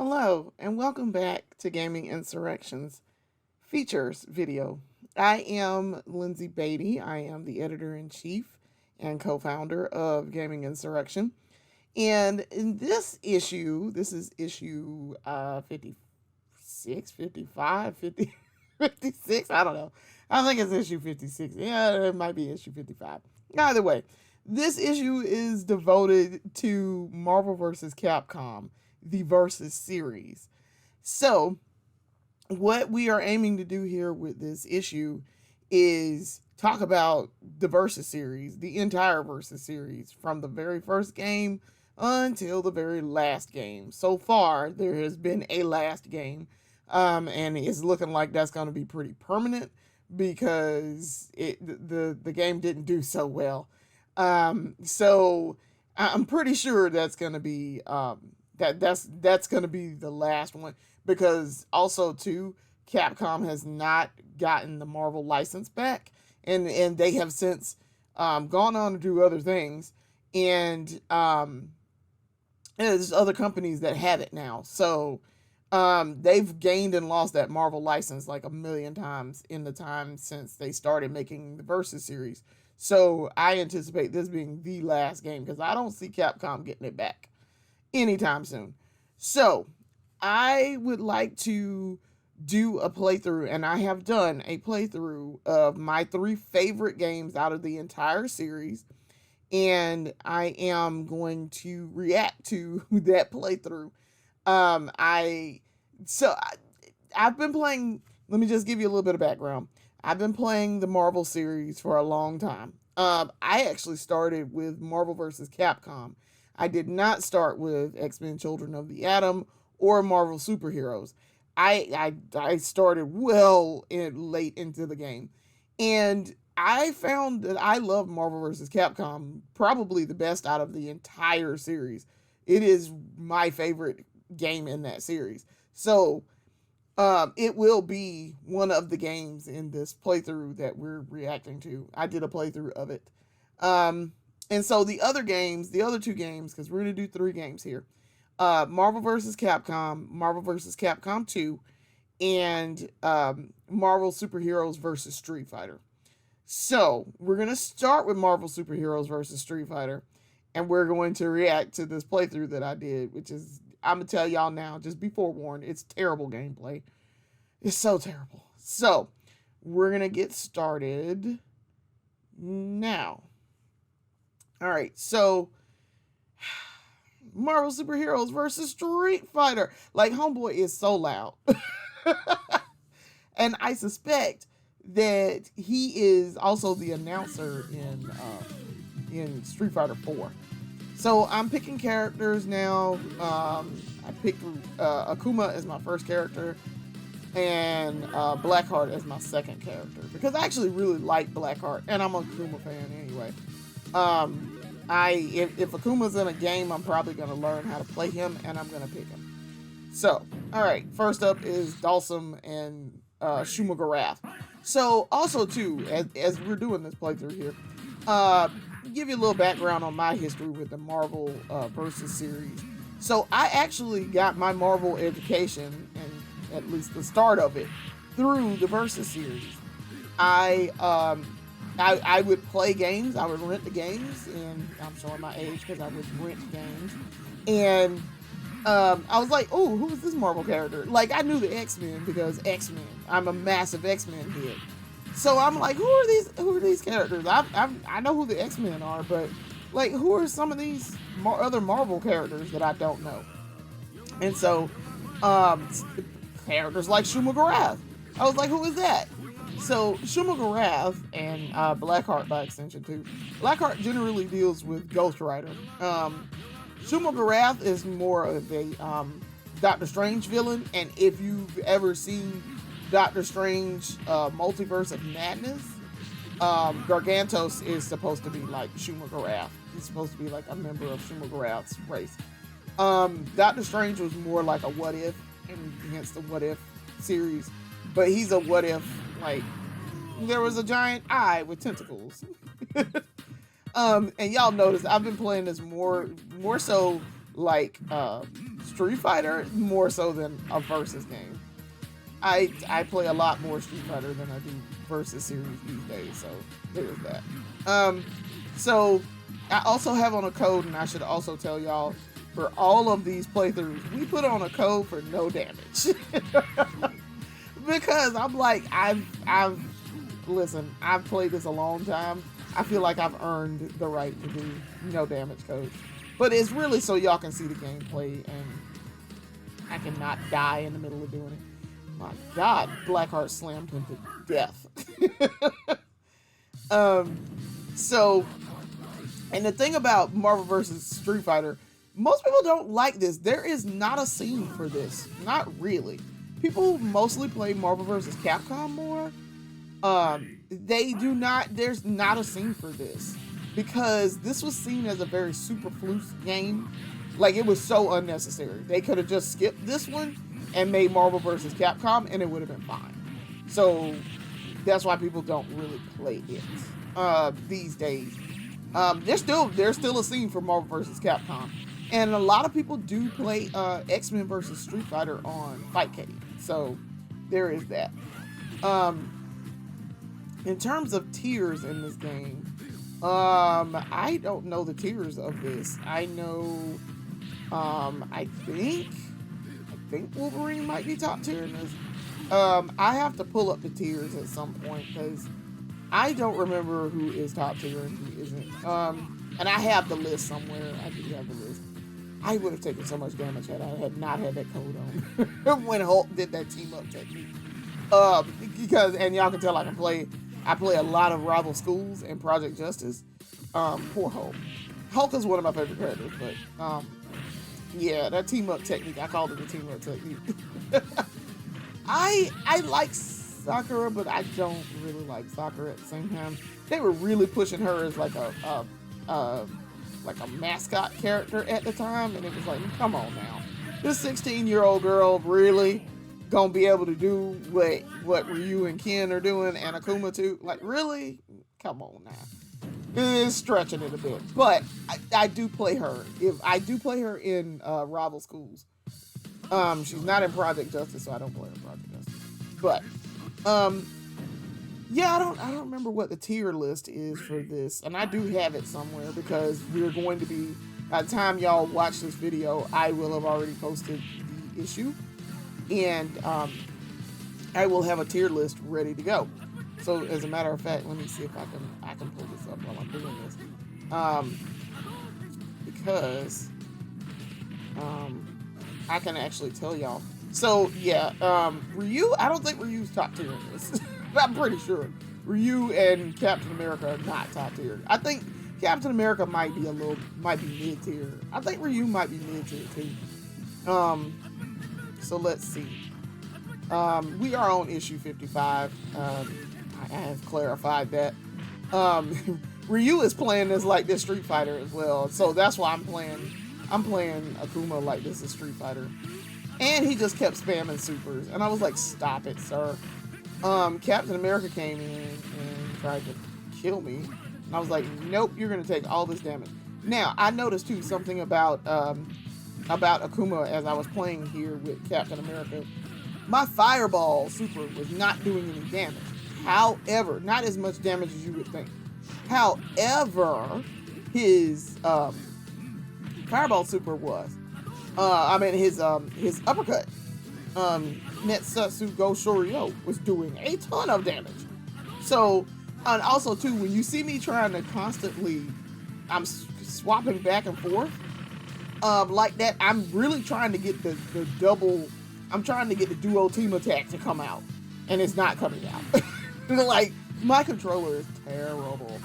Hello, and welcome back to Gaming Insurrections Features video. I am Lyndsey Beatty. I am the editor-in-chief and co-founder of Gaming Insurrection. And in this issue, this is issue 56, 55, 50, 56, I don't know. I think it's issue 56. Yeah, it might be issue 55. Either way, this issue is devoted to Marvel vs. Capcom, the Versus series. So, what we are aiming to do here with this issue is talk about the Versus series, the entire Versus series, from the very first game until the very last game. So far, there has been a last game, and it's looking like that's going to be pretty permanent because the game didn't do so well. So I'm pretty sure that's going to be that's going to be the last one, because also too, Capcom has not gotten the Marvel license back, and they have since gone on to do other things, and there's other companies that have it now. So they've gained and lost that Marvel license like a million times in the time since they started making the Versus series. So I anticipate this being the last game, because I don't see Capcom getting it back anytime soon. So I would like to do a playthrough, and I have done a playthrough of my 3 favorite games out of the entire series, and I am going to react to that playthrough. I so I, I've been playing. Let me just give you a little bit of background. I've been playing the Marvel series for a long time. I actually started with Marvel vs. Capcom. I did not start with X-Men Children of the Atom or Marvel Superheroes. I started late into the game. And I found that I love Marvel vs. Capcom probably the best out of the entire series. It is my favorite game in that series. So it will be one of the games in this playthrough that we're reacting to. I did a playthrough of it. And so the other 2 games, because we're going to do 3 games here, Marvel vs. Capcom, Marvel vs. Capcom 2, and Marvel Superheroes vs. Street Fighter. So we're going to start with Marvel Superheroes vs. Street Fighter, and we're going to react to this playthrough that I did, which is, I'm going to tell y'all now, just be forewarned, it's terrible gameplay. It's so terrible. So we're going to get started now. All right, so Marvel Superheroes versus Street Fighter. Like, homeboy is so loud. And I suspect that he is also the announcer in Street Fighter 4. So I'm picking characters now. I picked Akuma as my first character, and Blackheart as my second character, because I actually really like Blackheart, and I'm a Akuma fan anyway. If Akuma's in a game, I'm probably going to learn how to play him, and I'm going to pick him. So, all right, first up is Dalsum and Shumagarath. So, also too, as we're doing this playthrough here, give you a little background on my history with the Marvel Versus series. So, I actually got my Marvel education, and at least the start of it, through the Versus series. I would play games. I would rent the games, and I'm showing my age because I would rent games. And I was like, "Oh, who is this Marvel character?" Like, I knew the X-Men because X-Men. I'm a massive X-Men head. So I'm like, "Who are these characters?" I know who the X-Men are, but like, who are some of these other Marvel characters that I don't know? And so, characters like Shumagarath. I was like, "Who is that?" So Shumagarath and Blackheart by extension too. Blackheart generally deals with Ghost Rider. Shumagarath is more of a Doctor Strange villain, and if you've ever seen Doctor Strange Multiverse of Madness, Gargantos is supposed to be like Shumagarath. He's supposed to be like a member of Shumagarath's race. Doctor Strange was more like a What If, and against the What If series, but he's a What If, like, there was a giant eye with tentacles. And y'all notice I've been playing this more so like Street Fighter more so than a versus game. I play a lot more Street Fighter than I do versus series these days, so there's that. So I also have on a code, and I should also tell y'all, for all of these playthroughs, we put on a code for no damage. Because I'm like, listen, I've played this a long time. I feel like I've earned the right to do no damage codes. But it's really so y'all can see the gameplay and I cannot die in the middle of doing it. My God, Blackheart slammed him to death. So, and the thing about Marvel vs. Street Fighter, most people don't like this. There is not a scene for this. Not really. People mostly play Marvel vs. Capcom more. They do not, there's not a scene for this. Because this was seen as a very superfluous game. Like, it was so unnecessary. They could have just skipped this one and made Marvel vs. Capcom, and it would have been fine. So, that's why people don't really play it these days. There's still a scene for Marvel vs. Capcom. And a lot of people do play X-Men vs. Street Fighter on Fightcade. So, there is that. In terms of tiers in this game, I don't know the tiers of this. I know, I think Wolverine might be top tier in this. I have to pull up the tiers at some point because I don't remember who is top tier and who isn't. And I have the list somewhere. I do have the list. I would have taken so much damage had I had not had that code on when Hulk did that team up technique. Because, and y'all can tell I play a lot of Rival Schools and Project Justice. Poor Hulk. Hulk is one of my favorite characters, but yeah, that team up technique, I called it a team up technique. I like Sakura, but I don't really like Sakura at the same time. They were really pushing her as like a mascot character at the time, and it was like, come on now. This 16-year-old girl really gonna be able to do what Ryu and Ken are doing and Akuma too? Like, really? Come on now. It's stretching it a bit. But I do play her. I do play her in Rival Schools. She's not in Project Justice, so I don't play her in Project Justice. But yeah, I don't remember what the tier list is for this. And I do have it somewhere because we're going to be, by the time y'all watch this video, I will have already posted the issue. And I will have a tier list ready to go. So as a matter of fact, let me see if I can pull this up while I'm doing this. Because I can actually tell y'all. So yeah, Ryu, I don't think Ryu's top tier in this. I'm pretty sure Ryu and Captain America are not top tier. I think Captain America might be mid tier. I think Ryu might be mid tier too. So let's see. We are on issue 55. I have clarified that. Ryu is playing this like this Street Fighter as well, so that's why I'm playing Akuma like this is Street Fighter. And he just kept spamming supers, and I was like, stop it, sir. Captain America came in and tried to kill me, and I was like, nope, you're gonna take all this damage. Now, I noticed too something about Akuma as I was playing here with Captain America. My Fireball super was not doing any damage. However, not as much damage as you would think. However, his Fireball super was. His uppercut, Netsutsu Go Shoryo, was doing a ton of damage. So, and also too, when you see me trying to constantly, I'm swapping back and forth, like that, I'm really trying to get the double, I'm trying to get the duo team attack to come out, and it's not coming out. Like, my controller is terrible.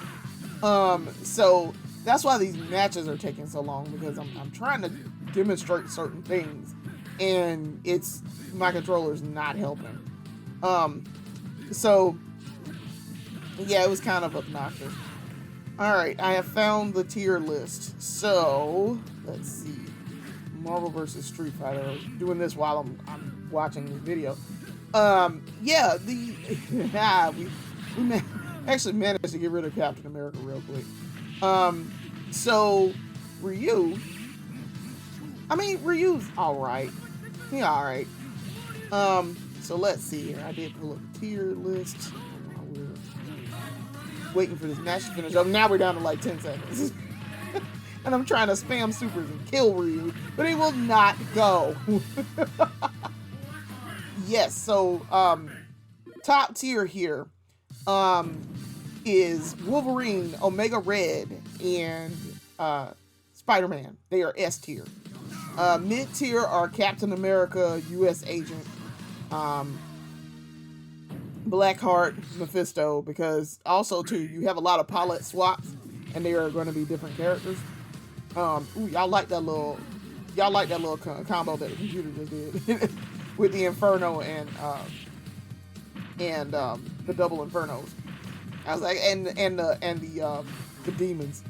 So that's why these matches are taking so long, because I'm trying to demonstrate certain things, and my controller's not helping. So yeah, it was kind of obnoxious. Alright, I have found the tier list. So let's see. Marvel vs. Street Fighter. I was doing this while I'm watching this video. Yeah, we actually managed to get rid of Captain America real quick. So Ryu, I mean, Ryu's alright. He alright. So let's see here. I did pull up a tier list. We're waiting for this match to finish up. Now we're down to like 10 seconds. And I'm trying to spam supers and kill Ryu, but he will not go. Yes, so top tier here is Wolverine, Omega Red, and Spider-Man. They are S tier. Mid tier are Captain America, US Agent, Blackheart, Mephisto, because also too you have a lot of palette swaps and they are going to be different characters. Ooh, y'all like that little combo that the computer just did with the Inferno and the double Infernos. I was like, and the demons.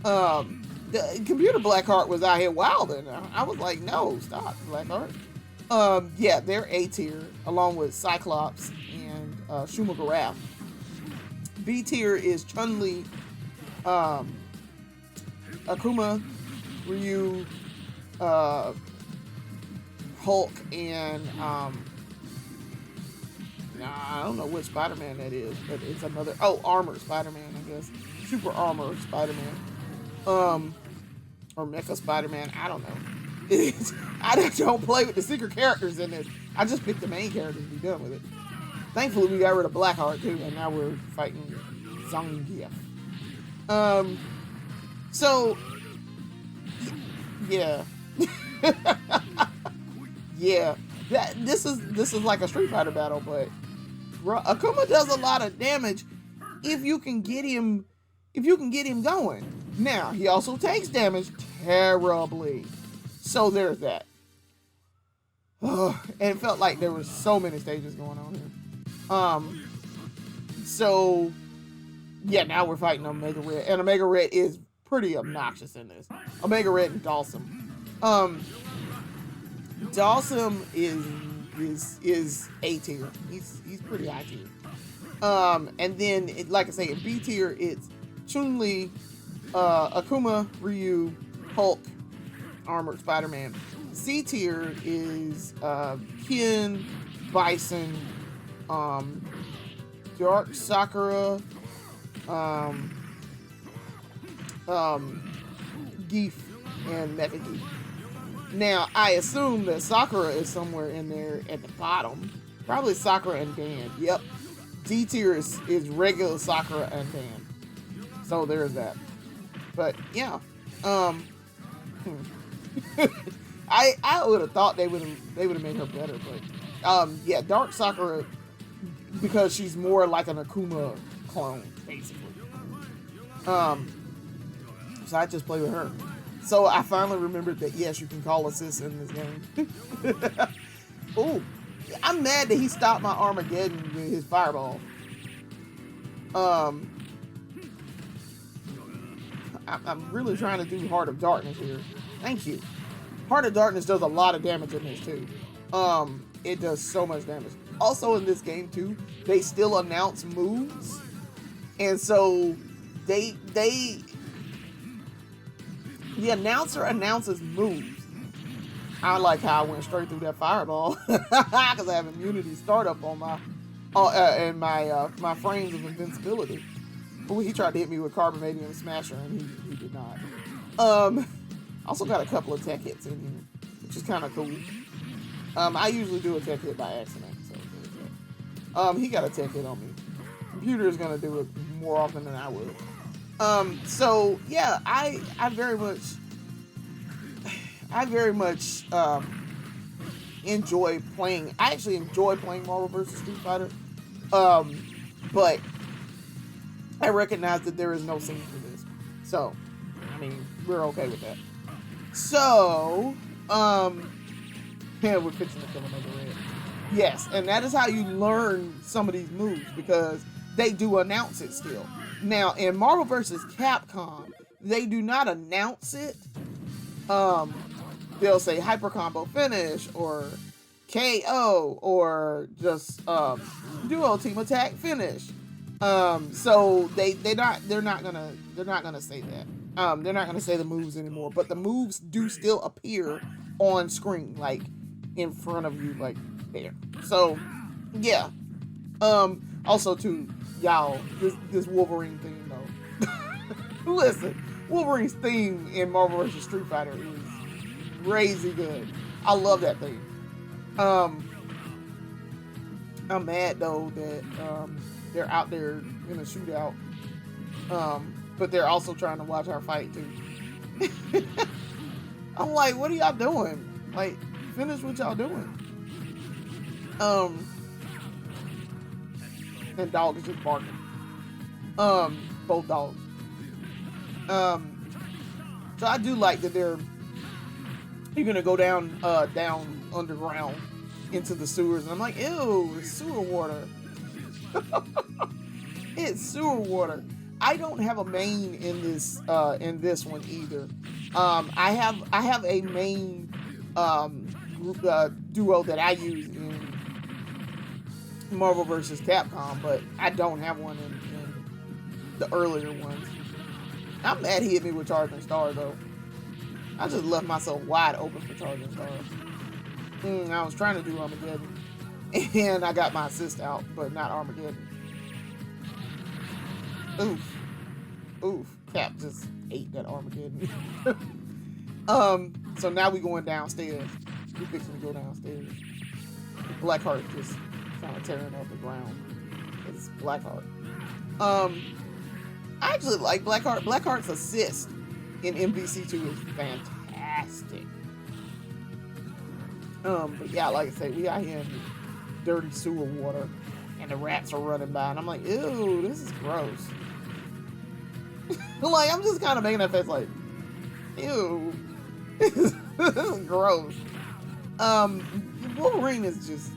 The computer Blackheart was out here wilding. I was like, no, stop, Blackheart. Yeah, they're A tier along with Cyclops and Shuma Garaf. B tier is Chun-Li, Akuma, Ryu, Hulk, and I don't know which Spider-Man that is, but it's another. Oh, Armor Spider-Man, I guess. Super Armor Spider-Man, or Mecha Spider-Man. I don't know. I don't play with the secret characters in this. I just picked the main characters and be done with it. Thankfully, we got rid of Blackheart too, and now we're fighting Zangief. So, yeah, yeah. This is like a Street Fighter battle, but Akuma does a lot of damage if you can get him going. Now he also takes damage terribly, so there's that. And it felt like there were so many stages going on here. So yeah, now we're fighting Omega Red, and Omega Red is pretty obnoxious in this. Omega Red and Dawson. Dawson is A tier. He's pretty high tier. And then like I say, in B tier it's Chun-Li, Akuma, Ryu, Hulk, Armored Spider-Man. C tier is Ken, Bison, Dark Sakura, Geef, and Mecha Geef. Now, I assume that Sakura is somewhere in there at the bottom. Probably Sakura and Dan. Yep. D tier is regular Sakura and Dan. So there's that. But yeah. I would have thought they would have made her better, but yeah, Dark Sakura, because she's more like an Akuma clone, basically. So I just play with her. So I finally remembered that yes, you can call assists in this game. Ooh, I'm mad that he stopped my Armageddon with his fireball. I'm really trying to do Heart of Darkness here. Thank you. Heart of Darkness does a lot of damage in this too. It does so much damage. Also in this game too, they still announce moves, and so the announcer announces moves. I like how I went straight through that fireball because I have immunity startup on my and my frames of invincibility. Ooh, he tried to hit me with Carbonadium Smasher and he did not. Also got a couple of tech hits in here, which is kind of cool. I usually do a tech hit by accident, so he got a tech hit on me. Computer is gonna do it more often than I would. So yeah, I very much enjoy playing. I actually enjoy playing Marvel vs. Street Fighter, but I recognize that there is no scene for this. So, I mean, we're okay with that. So, yeah, we're fixing to kill another red. Yes, and that is how you learn some of these moves, because they do announce it still. Now, in Marvel vs. Capcom, they do not announce it. They'll say Hyper Combo Finish, or KO, or just Duo Team Attack Finish. So they're not gonna say that. They're not going to say the moves anymore, but the moves do still appear on screen, like in front of you, like there. So, yeah. Also, too, y'all, this Wolverine theme though. Listen, Wolverine's theme in Marvel vs. Street Fighter is crazy good. I love that theme. I'm mad though that they're out there in a shootout. But they're also trying to watch our fight too. I'm like, what are y'all doing? Like, finish what y'all doing. And dog is just barking. Both dogs. So I do like that you're gonna go down underground into the sewers, and I'm like, ew, it's sewer water. It's sewer water. I don't have a main in this one either. I have a main duo that I use in Marvel vs. Capcom, but I don't have one in the earlier ones. I'm mad he hit me with Charging Star though. I just left myself wide open for Charging Star. I was trying to do Armageddon, and I got my assist out, but not Armageddon. Oof. Cap just ate that Armageddon. So now we going downstairs. We fixing to go downstairs. Blackheart just kind of tearing up the ground. It's Blackheart. I actually like Blackheart. Blackheart's assist in MVC2 is fantastic. But yeah, like I say, we out here in dirty sewer water, and the rats are running by, and I'm like, ew, this is gross. Like, I'm just kind of making that face like, ew, this is gross. Wolverine is just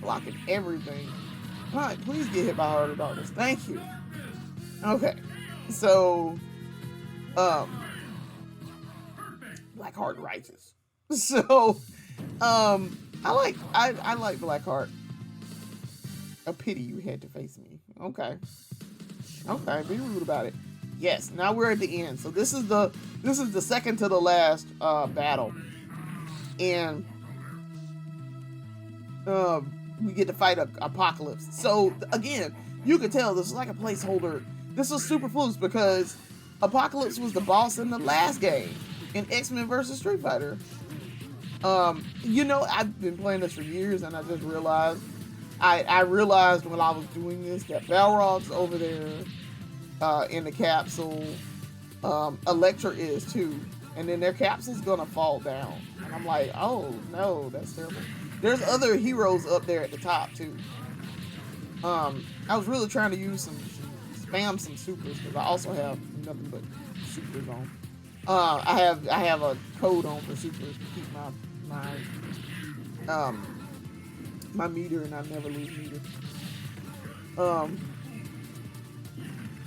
blocking everything. Alright, please get hit by Heart of Darkness. Thank you. Okay, so, Blackheart righteous. So, I like Blackheart. A pity you had to face me. Okay, be rude about it. Yes, now we're at the end. So this is the second to the last battle, and we get to fight Apocalypse. So again, you could tell this is like a placeholder. This was super flukes because Apocalypse was the boss in the last game in X-Men vs. Street Fighter. I've been playing this for years, and I just realized I realized when I was doing this that Balrog's over there in the capsule. Elektra is too, and then their capsule's gonna fall down, and I'm like, oh no, that's terrible. There's other heroes up there at the top too. I was really trying to use spam some supers because I also have nothing but supers on. I have a code on for supers to keep my meter, and I never lose meter.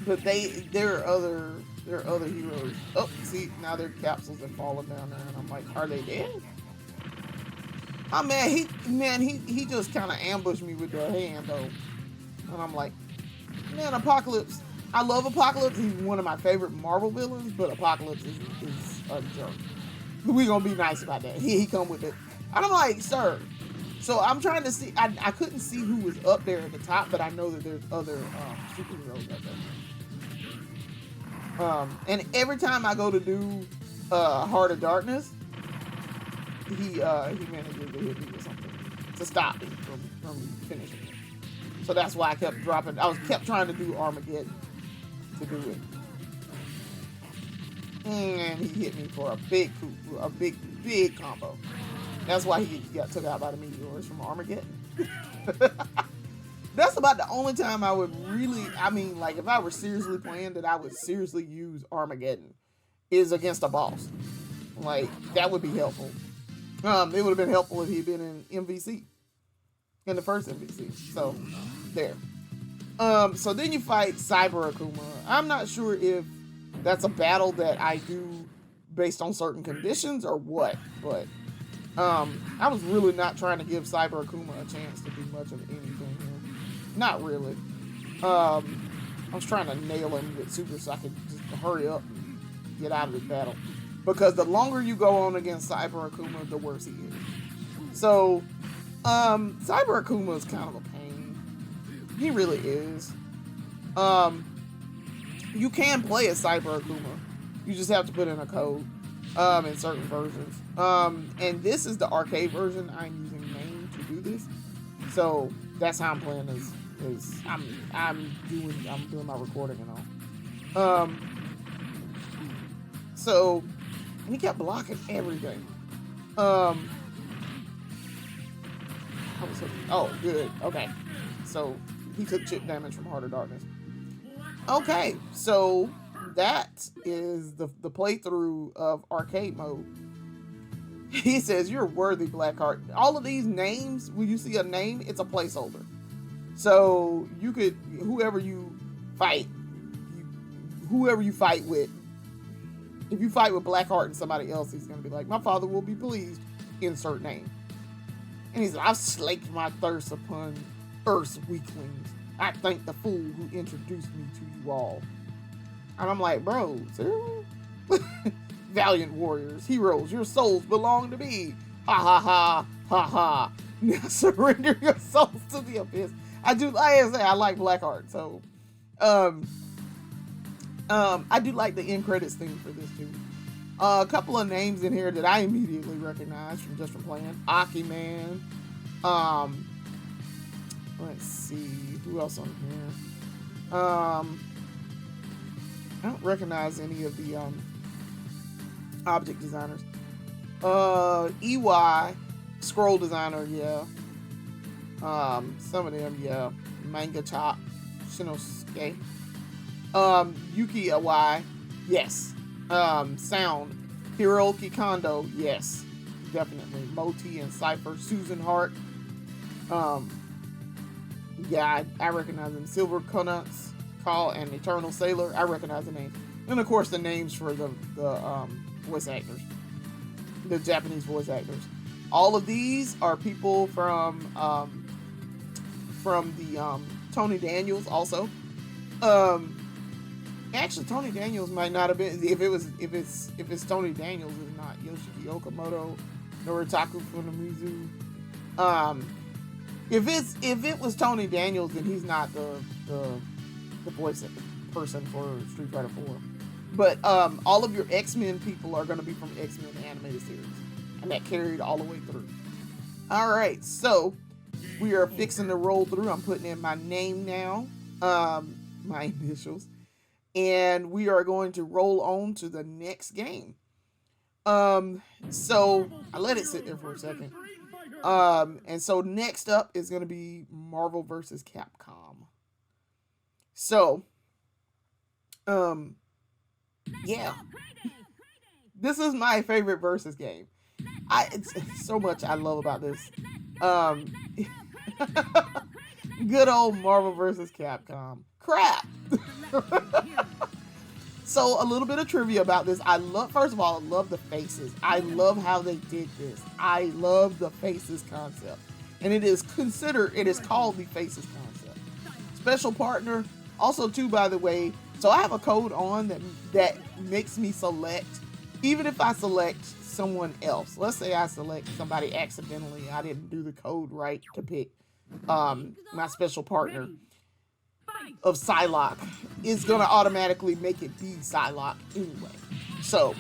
But there are other heroes. Oh, see, now their capsules have fallen down there, and I'm like, are they dead? Oh man, he just kind of ambushed me with that hand though, and I'm like, man, Apocalypse. I love Apocalypse. He's one of my favorite Marvel villains, but Apocalypse is a jerk. We gonna be nice about that. He come with it, and I'm like, sir. So I'm trying to see. I couldn't see who was up there at the top, but I know that there's other superheroes up there. And every time I go to do Heart of Darkness, he manages to hit me with something to stop me from finishing it. So that's why I kept dropping. I kept trying to do Armageddon to do it, and he hit me for a big combo. That's why he got took out by the meteors from Armageddon. That's about the only time I would really, like if I were seriously playing that I would seriously use Armageddon is against a boss. Like, that would be helpful. It would have been helpful if he'd been in MVC. In the first MVC. So, there. So then you fight Cyber Akuma. I'm not sure if that's a battle that I do based on certain conditions or what, but I was really not trying to give Cyber Akuma a chance to do much of anything here. Not really. I was trying to nail him with super so I could just hurry up get out of the battle. Because the longer you go on against Cyber Akuma, the worse he is. So, Cyber Akuma is kind of a pain. He really is. You can play as Cyber Akuma. You just have to put in a code in certain versions. And this is the arcade version. I'm using MAME to do this. So that's how I'm playing this. I'm doing my recording and all. So and he kept blocking everything. Oh, good. Okay. So he took chip damage from Heart of Darkness. Okay, so that is the playthrough of arcade mode. He says, you're worthy, Blackheart. All of these names, when you see a name, it's a placeholder. So you could, whoever you fight with, if you fight with Blackheart and somebody else, he's going to be like, my father will be pleased, insert name. And he said, I've slaked my thirst upon Earth's weaklings. I thank the fool who introduced me to you all. And I'm like, bro, seriously? Valiant warriors, heroes, your souls belong to me. Ha ha ha, ha ha. Now surrender your souls to the abyss. I like Blackheart, so I do like the end credits theme for this too. A couple of names in here that I immediately recognize from playing. Akiman. Let's see who else on here. I don't recognize any of the object designers. EY, scroll designer, yeah. Some of them, yeah. Manga Chop, Shinosuke. Yuki Awai, yes. Sound, Hiroki Kondo, yes. Definitely. Moti and Cypher, Susan Hart. Yeah, I recognize them. Silver Conuts, Call, and Eternal Sailor. I recognize the names. And of course the names for the voice actors. The Japanese voice actors. All of these are people from the Tony Daniels also. Actually Tony Daniels might not have been, if it's Tony Daniels, it's not Yoshiki Okamoto, Noritaku Funamizu. If it was Tony Daniels, then he's not the voice person for Street Fighter 4. But all of your X-Men people are going to be from X-Men animated series, and that carried all the way through. All right, so we are fixing to roll through. I'm putting in my name now, my initials, and we are going to roll on to the next game. So I let it sit there for a second. And so next up is going to be Marvel vs. Capcom. So, yeah, this is my favorite versus game. It's so much I love about this. Good old Marvel vs. Capcom. Crap. So a little bit of trivia about this. First of all, I love the faces. I love how they did this. I love the faces concept. And it is called the faces concept. Special partner, also too, by the way, so I have a code on that makes me select, even if I select someone else. Let's say I select somebody accidentally. I didn't do the code right to pick my special partner of Psylocke, is going to automatically make it be Psylocke anyway. So,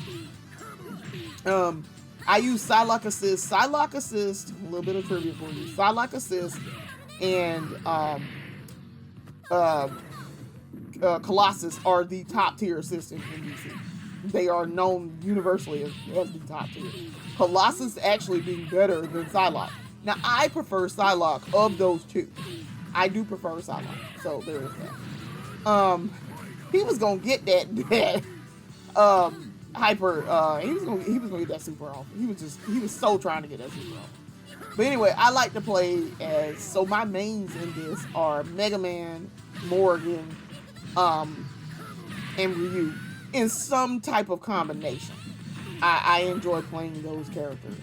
I use Psylocke Assist. Psylocke Assist, a little bit of trivia for you. Psylocke Assist and Colossus are the top tier assists in DC. They are known universally as the top tier. Colossus actually being better than Psylocke. Now, I prefer Psylocke of those two. I do prefer Psylocke, so there is that. He was gonna get that hyper. He was gonna get that super off. He was so trying to get that super off. But anyway, I like to play as, so my mains in this are Mega Man, Morgan, and Ryu in some type of combination. I enjoy playing those characters.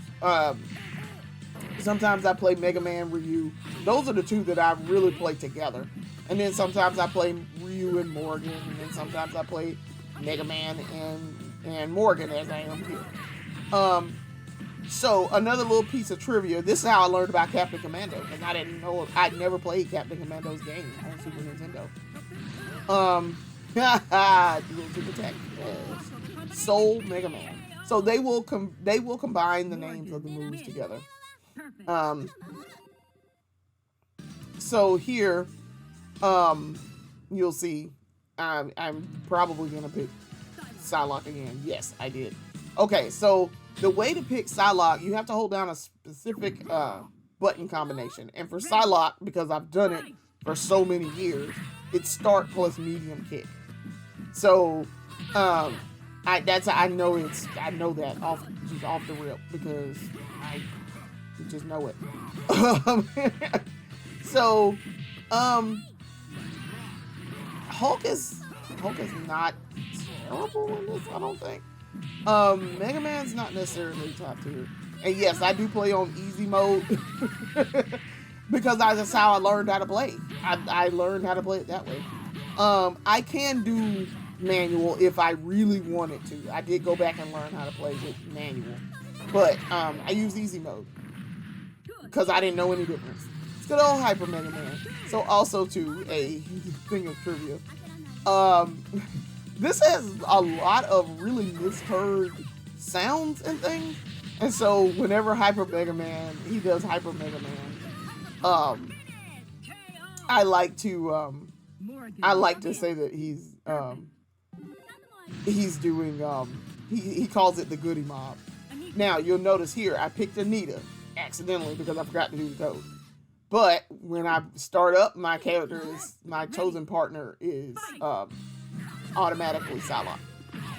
Sometimes I play Mega Man, Ryu. Those are the two that I really play together. And then sometimes I play Ryu and Morgan. And then sometimes I play Mega Man and and Morgan as I am here. So another little piece of trivia. This is how I learned about Captain Commando, because I didn't know, I'd never played Captain Commando's game on Super Nintendo. Super Tech, Soul Mega Man. So they will combine the names of the moves together. So here, you'll see. I'm probably gonna pick Psylocke again. Yes, I did. Okay, so the way to pick Psylocke, you have to hold down a specific button combination. And for Psylocke, because I've done it for so many years, it's start plus medium kick. So I know that off the rip because I just know it. So Hulk is not terrible in this, I don't think. Mega Man's not necessarily top tier. And yes, I do play on easy mode because that's how I learned how to play. I learned how to play it that way. I can do manual if I really wanted to. I did go back and learn how to play with manual. But I use easy mode because I didn't know any difference. It's good old Hyper Mega Man. So also too, a thing of trivia. This has a lot of really misheard sounds and things. And so whenever Hyper Mega Man, he does Hyper Mega Man, I like to say that he's doing, he calls it the Goody Mob. Now you'll notice here, I picked Anita accidentally because I forgot to do the code. But when I start up, my chosen partner is, automatically Psylocke.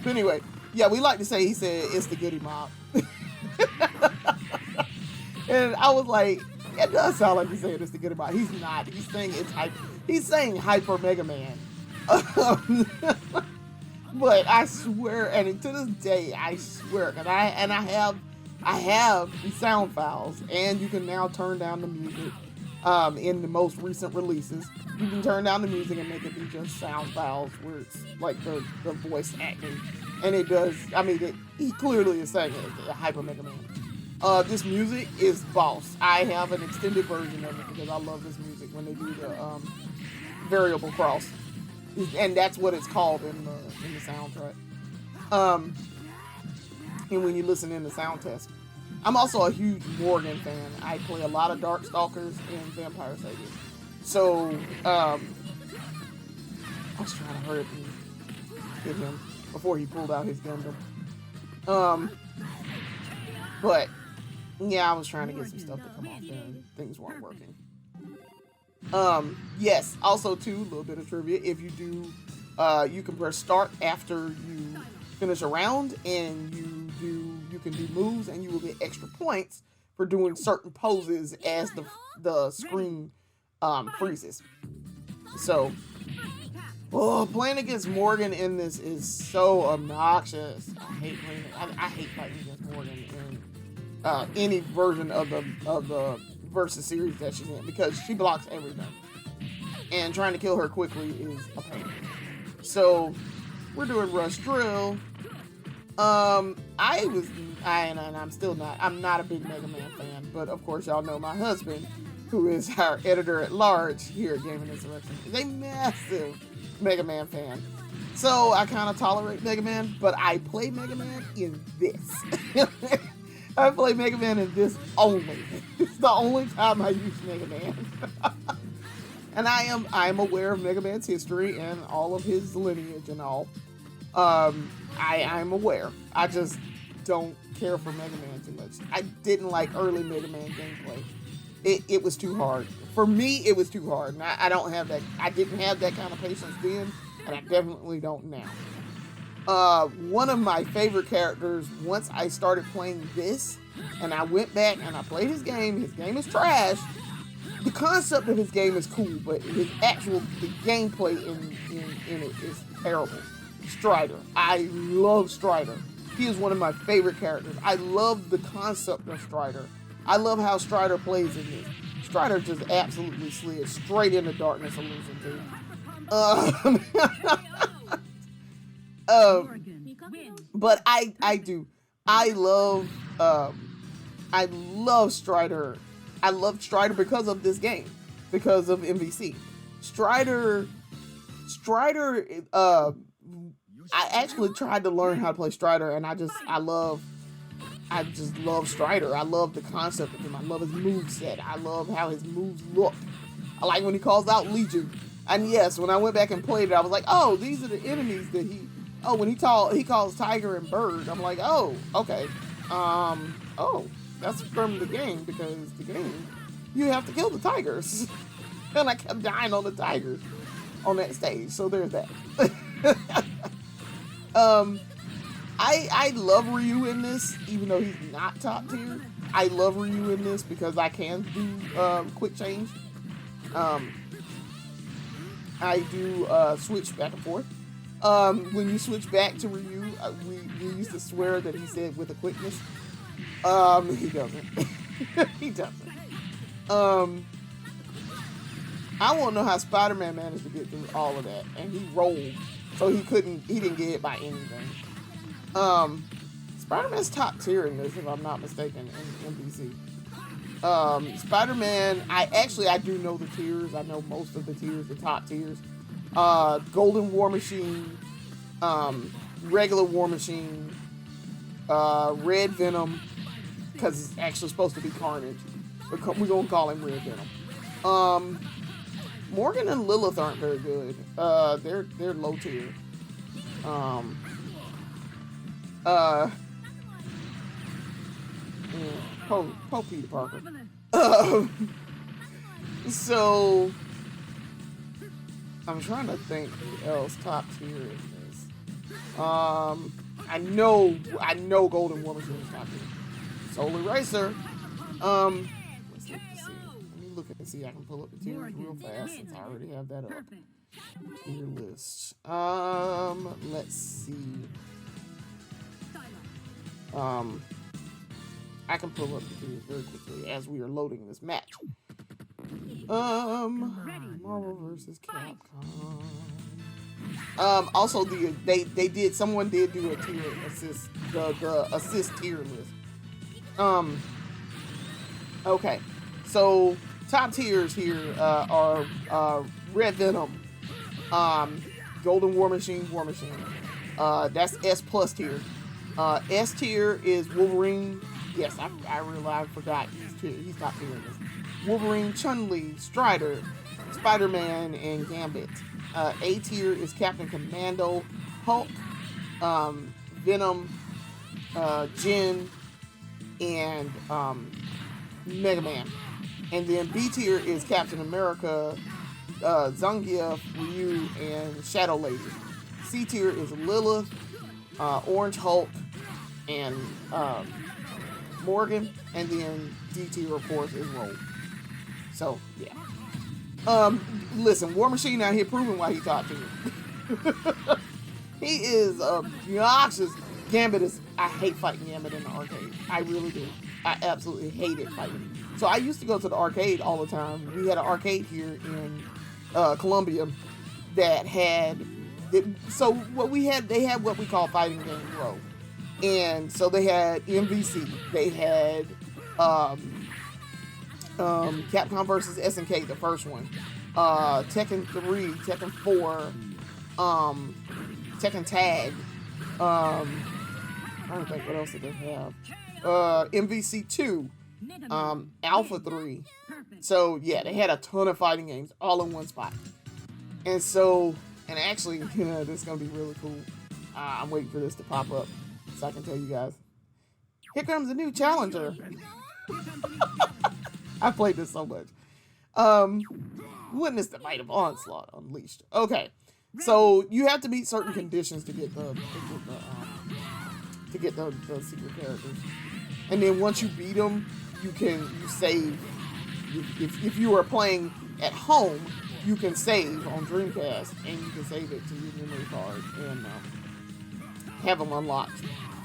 But anyway, yeah, we like to say he said it's the Goody Mob. And I was like, it does sound like he's saying it's the Goody Mob. He's not. He's saying Hyper Mega Man. But I swear, and to this day, I swear, because I have the sound files, and you can now turn down the music. In the most recent releases, you can turn down the music and make it be just sound files where it's like the voice acting, and it does. I mean, he clearly is saying it's a Hyper Mega Man. This music is boss. I have an extended version of it because I love this music when they do the variable cross, and that's what it's called in the soundtrack. And when you listen in the sound test. I'm also a huge Morgan fan. I play a lot of Darkstalkers and Vampire Saviors. So, I was trying to hurry up and hit him before he pulled out his Gundam. But, yeah, I was trying to get some stuff to come off there and things weren't working. Yes, also too, a little bit of trivia. If you do, you can press start after you finish a round, and you can do moves, and you will get extra points for doing certain poses as the screen freezes. So, playing against Morgan in this is so obnoxious. I hate fighting against Morgan in any version of the versus series that she's in, because she blocks everything, and trying to kill her quickly is a pain. So we're doing Rush Drill. I'm not a big Mega Man fan, but of course y'all know my husband, who is our editor-at-large here at Gaming Insurrection, is a massive Mega Man fan. So I kind of tolerate Mega Man, but I play Mega Man in this. I play Mega Man in this only. It's the only time I use Mega Man. And I am aware of Mega Man's history and all of his lineage and all. I'm aware. I just don't care for Mega Man too much. I didn't like early Mega Man gameplay. It was too hard. For me, it was too hard. And I don't have that. I didn't have that kind of patience then, and I definitely don't now. One of my favorite characters, once I started playing this, and I went back and I played his game is trash. The concept of his game is cool, but the gameplay in it is terrible. Strider. I love Strider. He is one of my favorite characters. I love the concept of Strider. I love how Strider plays in this. Strider just absolutely slid straight into Darkness Illusion 2. But I do. I love I love Strider. I love Strider because of this game, because of MVC. Strider. I actually tried to learn how to play Strider, and I just love Strider. I love the concept of him. I love his moveset. I love how his moves look. I like when he calls out Legion. And yes, when I went back and played it, I was like, oh, these are the enemies that when he calls Tiger and Bird. I'm like, oh, okay. Oh, that's from the game, because the game, you have to kill the tigers. And I kept dying on the tigers on that stage. So there's that. I love Ryu in this, even though he's not top tier. I love Ryu in this because I can do quick change. I do switch back and forth. When you switch back to Ryu, we used to swear that he said with a quickness. He doesn't. He doesn't. I won't know how Spider-Man managed to get through all of that, and he rolled, so he didn't get hit by anything. Spider-Man's top tier in this, if I'm not mistaken, in NBC. Spider-Man, I do know the tiers. I know most of the tiers, the top tiers. Golden War Machine, regular War Machine, Red Venom, because it's actually supposed to be Carnage. We're going to call him Red Venom. Morgan and Lilith aren't very good. They're low tier. Poe Peter Parker. So I'm trying to think who else top tier in this. I know Golden Woman is top tier. Soul Eraser. Let's see. Let me look and see. I can pull up the tiers real fast since I already have that up. Tier list. Let's see. I can pull up the tiers very quickly as we are loading this match. Marvel versus Capcom. Also someone did do a tier assist, the assist tier list. Okay, so top tiers here are Red Venom, Golden War Machine. That's S plus tier. S tier is Wolverine. Yes, I realized, I forgot he's top tier in this. Wolverine, Chun-Li, Strider, Spider-Man, and Gambit. A tier is Captain Commando, Hulk, Venom, Jin, and Mega Man. And then B tier is Captain America, Zangief, Ryu, and Shadow Lady. C tier is Lilith, Orange Hulk, and Morgan. And then D tier, of course, is Roll. So, yeah. Listen, War Machine out here proving why he top tier. He is obnoxious. Gambit is, I hate fighting Gambit in the arcade. I really do. I absolutely hate it fighting. So I used to go to the arcade all the time. We had an arcade here in Columbia that had, so what we had, they had what we call Fighting Game Row. And so they had MVC. They had Capcom versus SNK, the first one. Tekken 3, Tekken 4, Tekken Tag. I don't think what else did they have. MVC 2, Alpha 3. So yeah, they had a ton of fighting games all in one spot. And so, and actually, this is gonna be really cool. I'm waiting for this to pop up so I can tell you guys. Here comes a new challenger. I played this so much. Witness the might of Onslaught Unleashed. Okay, so you have to meet certain conditions to get the secret characters, and then once you beat them, you save. If you are playing at home, you can save on Dreamcast, and you can save it to your memory card and have them unlocked.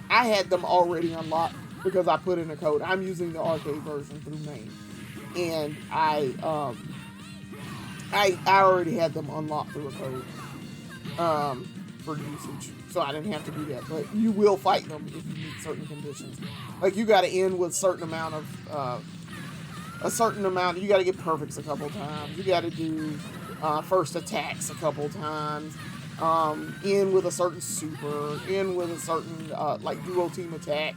I had them already unlocked because I put in a code. I'm using the arcade version through Maine, and I already had them unlocked through a code. for usage, so I didn't have to do that. But you will fight them if you meet certain conditions. Like, you got to end with a certain amount of you got to get perfects a couple times. You got to do first attacks a couple times. In with a certain super, in with a certain like duo team attack,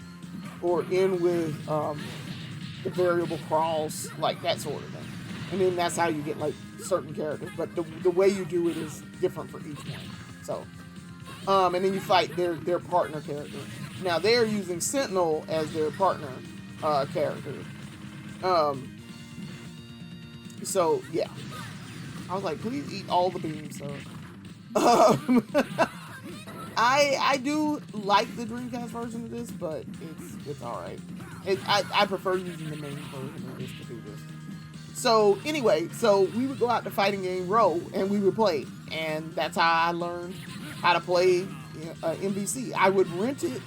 or in with the variable crawls, like that sort of thing. And then that's how you get like certain characters. But the way you do it is different for each one. So, and then you fight their partner character. Now they're using Sentinel as their partner character. So yeah, I was like, please eat all the beams. So, I do like the Dreamcast version of this, but it's all right. I prefer using the main version of this to do this. So anyway, so we would go out to fighting game row and we would play, and that's how I learned how to play MVC. I would rent it,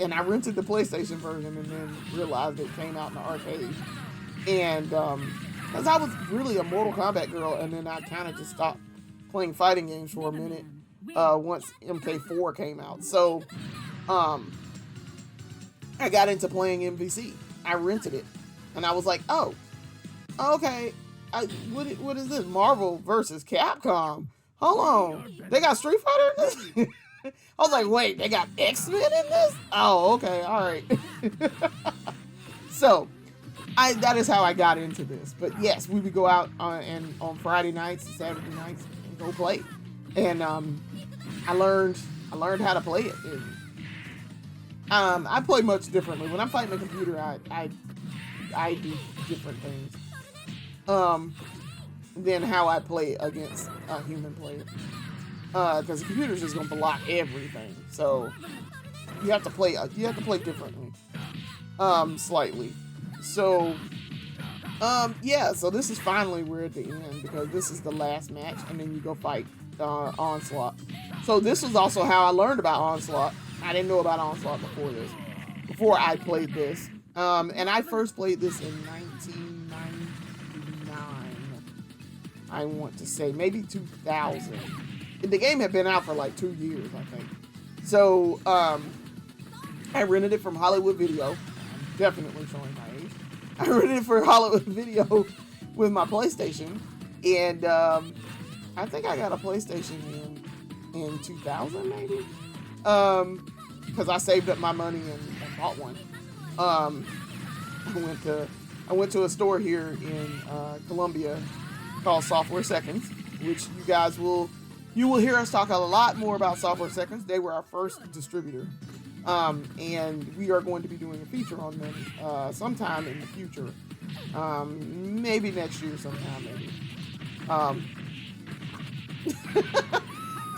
and I rented the PlayStation version, and then realized it came out in the arcade. And because I was really a Mortal Kombat girl, and then I kind of just stopped playing fighting games for a minute once MK4 came out. So I got into playing MVC. I rented it, and I was like, oh, okay. What is this? Marvel versus Capcom. Hold on, they got Street Fighter in this? I was like, wait, they got X-Men in this? Oh, okay, all right. So that is how I got into this. But yes, we would go out on Friday nights and Saturday nights and go play. And I learned how to play it. And, I play much differently. When I'm fighting a computer, I do different things than how I play against a human player. Because the computer's just gonna block everything. So you have to play differently, slightly. So yeah. So this is finally, we're at the end, because this is the last match, and then you go fight Onslaught. So this was also how I learned about Onslaught. I didn't know about Onslaught before I played this. And I first played this in 1999. I want to say maybe 2000. The game had been out for like 2 years, I think. So I rented it from Hollywood Video. I'm definitely showing my age. I rented it for Hollywood Video with my PlayStation, and I think I got a PlayStation in 2000 maybe, because I saved up my money and bought one. I went to a store here in Columbia called Software Seconds, which you will hear us talk a lot more about Software Seconds. They were our first distributor, and we are going to be doing a feature on them sometime in the future, maybe next year sometime, maybe.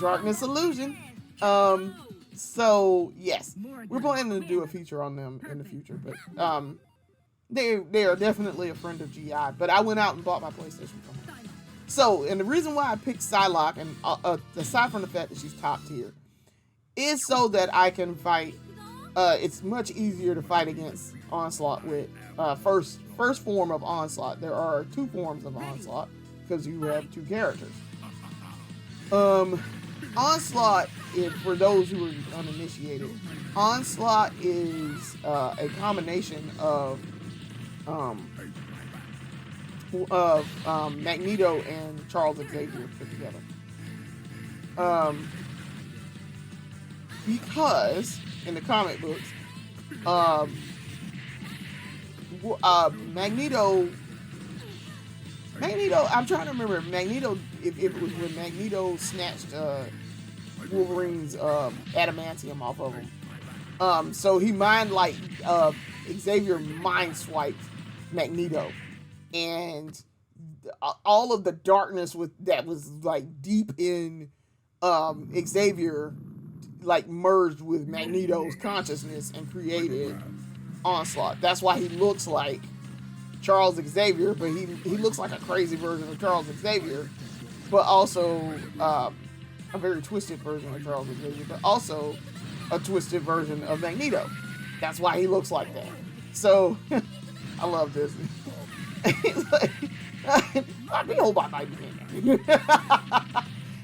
Darkness Illusion. So yes, we're planning to do a feature on them in the future, but they are definitely a friend of GI. But I went out and bought my PlayStation from them. So, and the reason why I picked Psylocke, and aside from the fact that she's top tier, is so that I can fight. It's much easier to fight against Onslaught with first form of Onslaught. There are 2 forms of Onslaught because you have 2 characters. Onslaught, for those who are uninitiated, Onslaught is a combination of Magneto and Charles Xavier put together. Because in the comic books, Magneto, I'm trying to remember Magneto, if it was when Magneto snatched Wolverine's adamantium off of him. So he Xavier mind swiped Magneto, and all of the darkness that was like deep in Xavier merged with Magneto's consciousness and created Onslaught. That's why he looks like Charles Xavier, but he looks like a crazy version of Charles Xavier, but also a very twisted version of Charles Xavier, but also a twisted version of Magneto. That's why he looks like that. So I love this.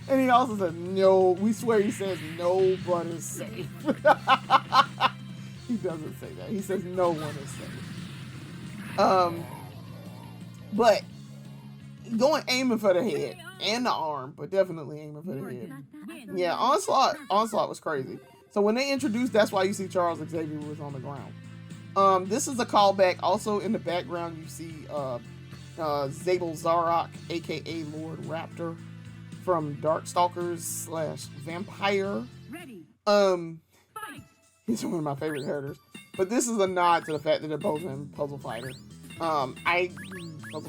And he also said, no, we swear he says no one is safe. He doesn't say that. He says no one is safe. But going aiming for the head and the arm, but definitely aiming for the head. Yeah, Onslaught was crazy. So when they introduced, that's why you see Charles Xavier was on the ground. This is a callback. Also in the background, you see Zabel Zarok, aka Lord Raptor, from Darkstalkers / Vampire. He's one of my favorite characters. But this is a nod to the fact that they're both in Puzzle Fighter. Puzzle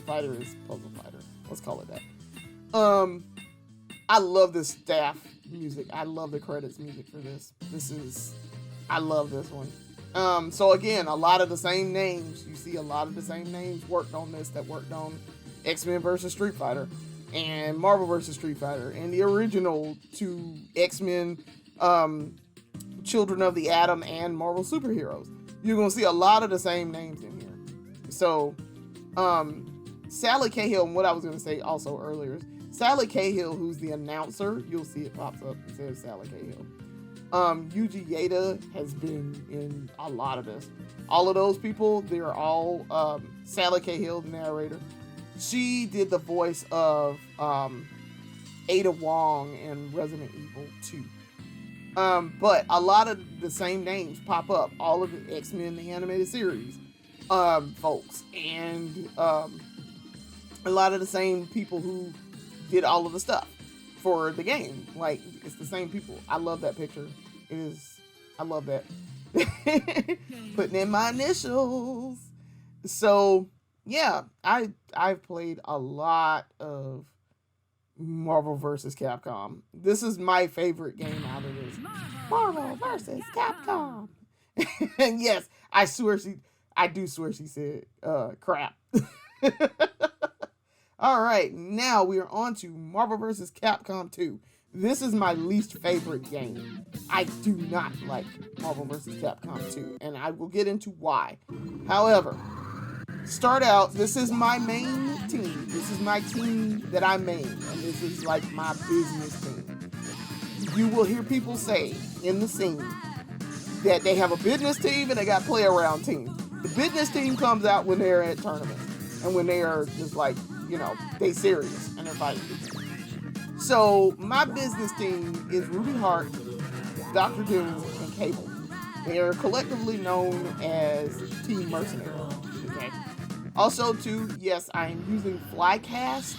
Fighter is Puzzle Fighter. Let's call it that. I love this staff music. I love the credits music for this. I love this one. So again, a lot of the same names. You see a lot of the same names worked on this that worked on X-Men versus Street Fighter and Marvel versus Street Fighter and the original two X-Men, Children of the Atom and Marvel Superheroes. You're going to see a lot of the same names in here. So, Sally Cahill, and what I was going to say also earlier, Sally Cahill, who's the announcer, you'll see it pops up and says Sally Cahill. Yuji Yada has been in a lot of this. All of those people, they're all Sally Cahill, the narrator. She did the voice of Ada Wong in Resident Evil 2. But a lot of the same names pop up. All of the X-Men, the animated series, folks, and a lot of the same people who did all of the stuff for the game. Like, it's the same people. I love that picture. I love that. Putting in my initials. So, yeah, I've played a lot of Marvel vs. Capcom. This is my favorite game out of this. Marvel vs. Capcom. And yes, I do swear she said crap. All right, now we are on to Marvel vs. Capcom 2. This is my least favorite game. I do not like Marvel vs. Capcom 2, and I will get into why. However, start out, this is my main team. This is my team that I main, and this is like my business team. You will hear people say in the scene that they have a business team and they got play around teams. The business team comes out when they're at tournaments and when they are just like, they serious and they're fighting people. So my business team is Ruby Hart, Dr. Doom, and Cable. They are collectively known as Team Mercenary. Okay. Also, too, yes, I am using Flycast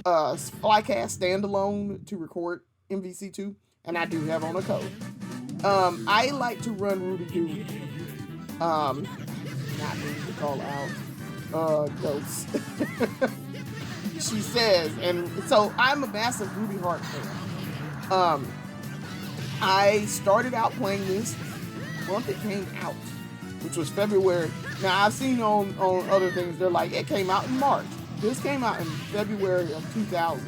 standalone to record MVC2, and I do have on a code. I like to run Ruby Doom. Not need to call out Ghosts. She says, and so I'm a massive Ruby Hart fan. I started out playing this once it came out, which was February. Now I've seen on other things, they're like, it came out in March. This came out in February of 2000.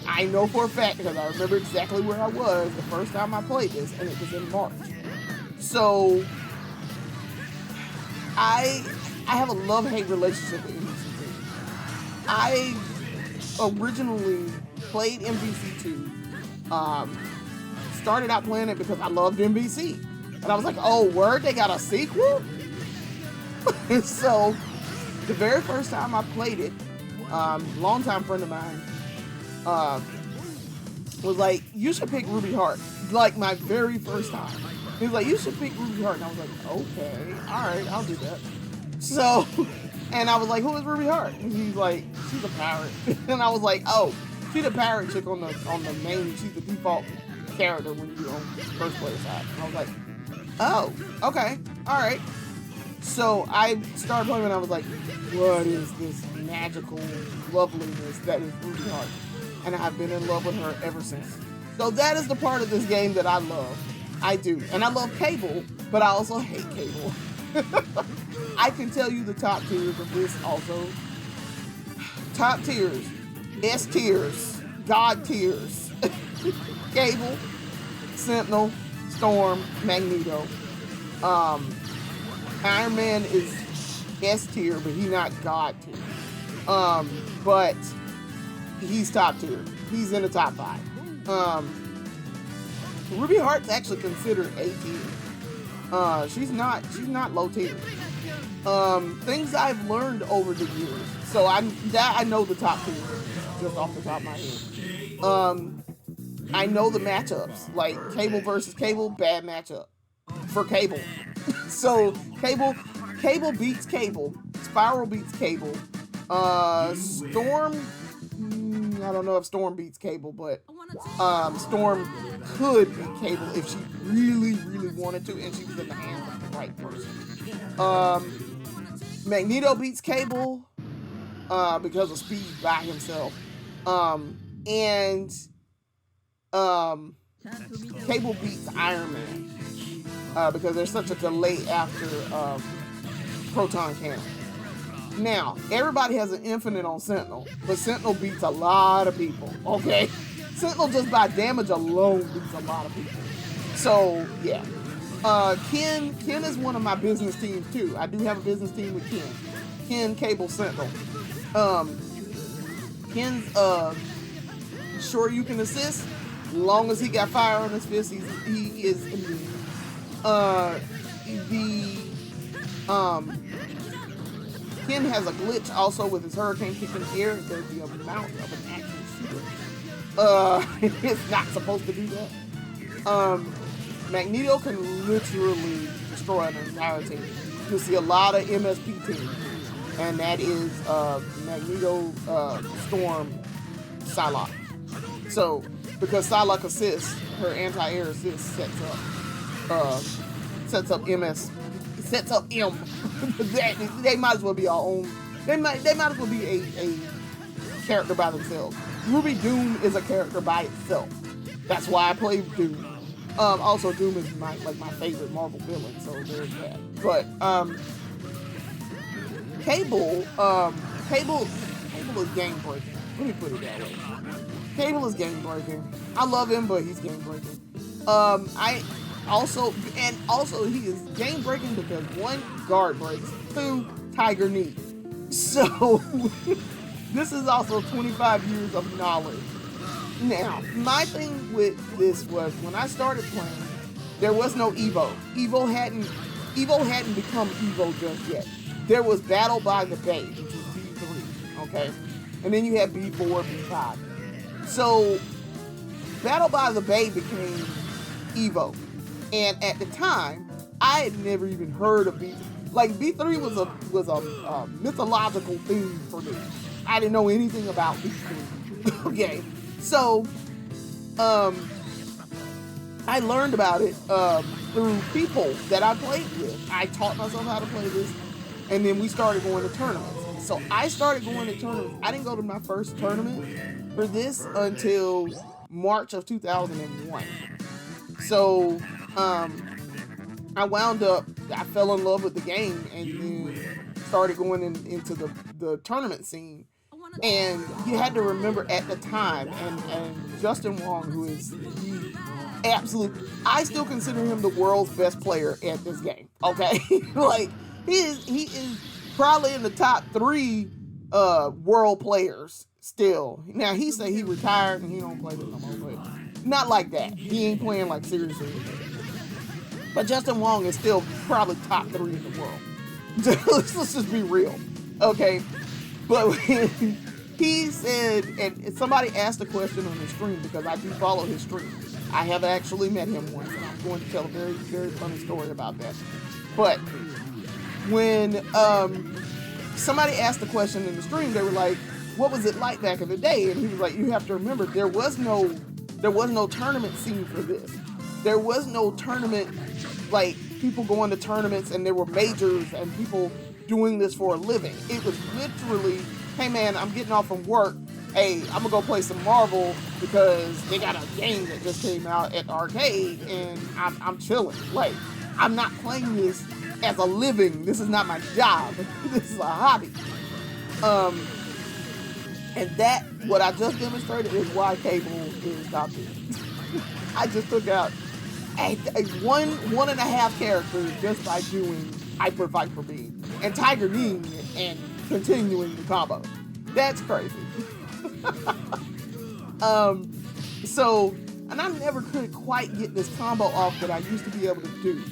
I know for a fact because I remember exactly where I was the first time I played this, and it was in March. So I have a love-hate relationship with MVC2. I originally played MVC2, started out playing it because I loved MVC. And I was like, oh, word, they got a sequel? So, the very first time I played it, longtime friend of mine was like, you should pick Ruby Hart. Like, my very first time. He was like, you should pick Ruby Hart. And I was like, okay, alright, I'll do that. So, and I was like, who is Ruby Hart? And he's like, she's a pirate. And I was like, oh, she's a pirate chick on the main, she's the default character when you're on first player side. And I was like, oh, okay, alright. So I started playing and I was like, what is this magical loveliness that is Ruby Hart? And I've been in love with her ever since. So that is the part of this game that I love. I do. And I love Cable, but I also hate Cable. I can tell you the top tiers of this also. Top tiers. S tiers. God tiers. Cable. Sentinel. Storm. Magneto. Iron Man is S tier, but he's not God tier. But he's top tier. he's in the top 5. Ruby Hart's actually considered A tier. She's not low tier. Things I've learned over the years. So I know the top 2 just off the top of my head. I know the matchups, like Cable versus Cable, bad matchup for Cable. So Cable beats Cable, Spiral beats Cable, Storm. I don't know if Storm beats Cable, but Storm could beat Cable if she really wanted to, and she was in the hands of the right person. Magneto beats Cable because of speed by himself, and Cable beats Iron Man because there's such a delay after Proton Cannon. Now, everybody has an infinite on Sentinel, but Sentinel beats a lot of people, okay? Sentinel just by damage alone beats a lot of people. So, yeah. Ken is one of my business teams, too. I do have a business team with Ken. Ken, Cable, Sentinel. Ken's, sure you can assist. As long as he got fire on his fist, he is immune. Ken has a glitch also with his hurricane kick in the air. There's the amount of an actual shooter. It's not supposed to do that. Magneto can literally destroy an entire team. You'll see a lot of MSP teams, and that is Magneto, Storm, Psylocke. So, because Psylocke assists, her anti-air assist sets up M. They might as well be our own. They might as well be a character by themselves. Ruby Doom is a character by itself. That's why I play Doom. Also, Doom is my favorite Marvel villain, so there's that. But Cable is game breaking. Let me put it that way. Cable is game breaking. I love him, but he's game breaking. Also he is game breaking because 1, guard breaks, 2, tiger knee. So this is also 25 years of knowledge. Now, my thing with this was when I started playing, there was no Evo. Evo hadn't become Evo just yet. There was Battle by the Bay, which was B3, okay? And then you had B4, B5. So Battle by the Bay became Evo. And at the time, I had never even heard of B3. Like, B3 was a mythological thing for me. I didn't know anything about B3. Okay. So, I learned about it through people that I played with. I taught myself how to play this, and then we started going to tournaments. So I started going to tournaments. I didn't go to my first tournament for this until March of 2001. So, I fell in love with the game and then started going into the tournament scene. And you had to remember at the time, and Justin Wong, who is the absolute, I still consider him the world's best player at this game. Okay, like he is probably in the top 3 world players still. Now he say he retired and he don't play this no more, but not like that. He ain't playing like seriously. But Justin Wong is still probably top 3 in the world. Let's just be real, okay? But he said, and somebody asked a question on his stream because I do follow his stream. I have actually met him once, and I'm going to tell a very, very funny story about that. But when somebody asked the question in the stream, they were like, "What was it like back in the day?" And he was like, "You have to remember, there was no tournament scene for this. There was no tournament, like people going to tournaments, and there were majors and people doing this for a living. It was literally, hey man, I'm getting off from work. Hey, I'm gonna go play some Marvel because they got a game that just came out at the arcade, and I'm chilling. Like, I'm not playing this as a living. This is not my job. This is a hobby." And that, what I just demonstrated, is why Cable is top 10. I just took out a 1.5 characters just by doing Hyper Viper Beam and Tiger Knee and continuing the combo. That's crazy. So, and I never could quite get this combo off that I used to be able to do.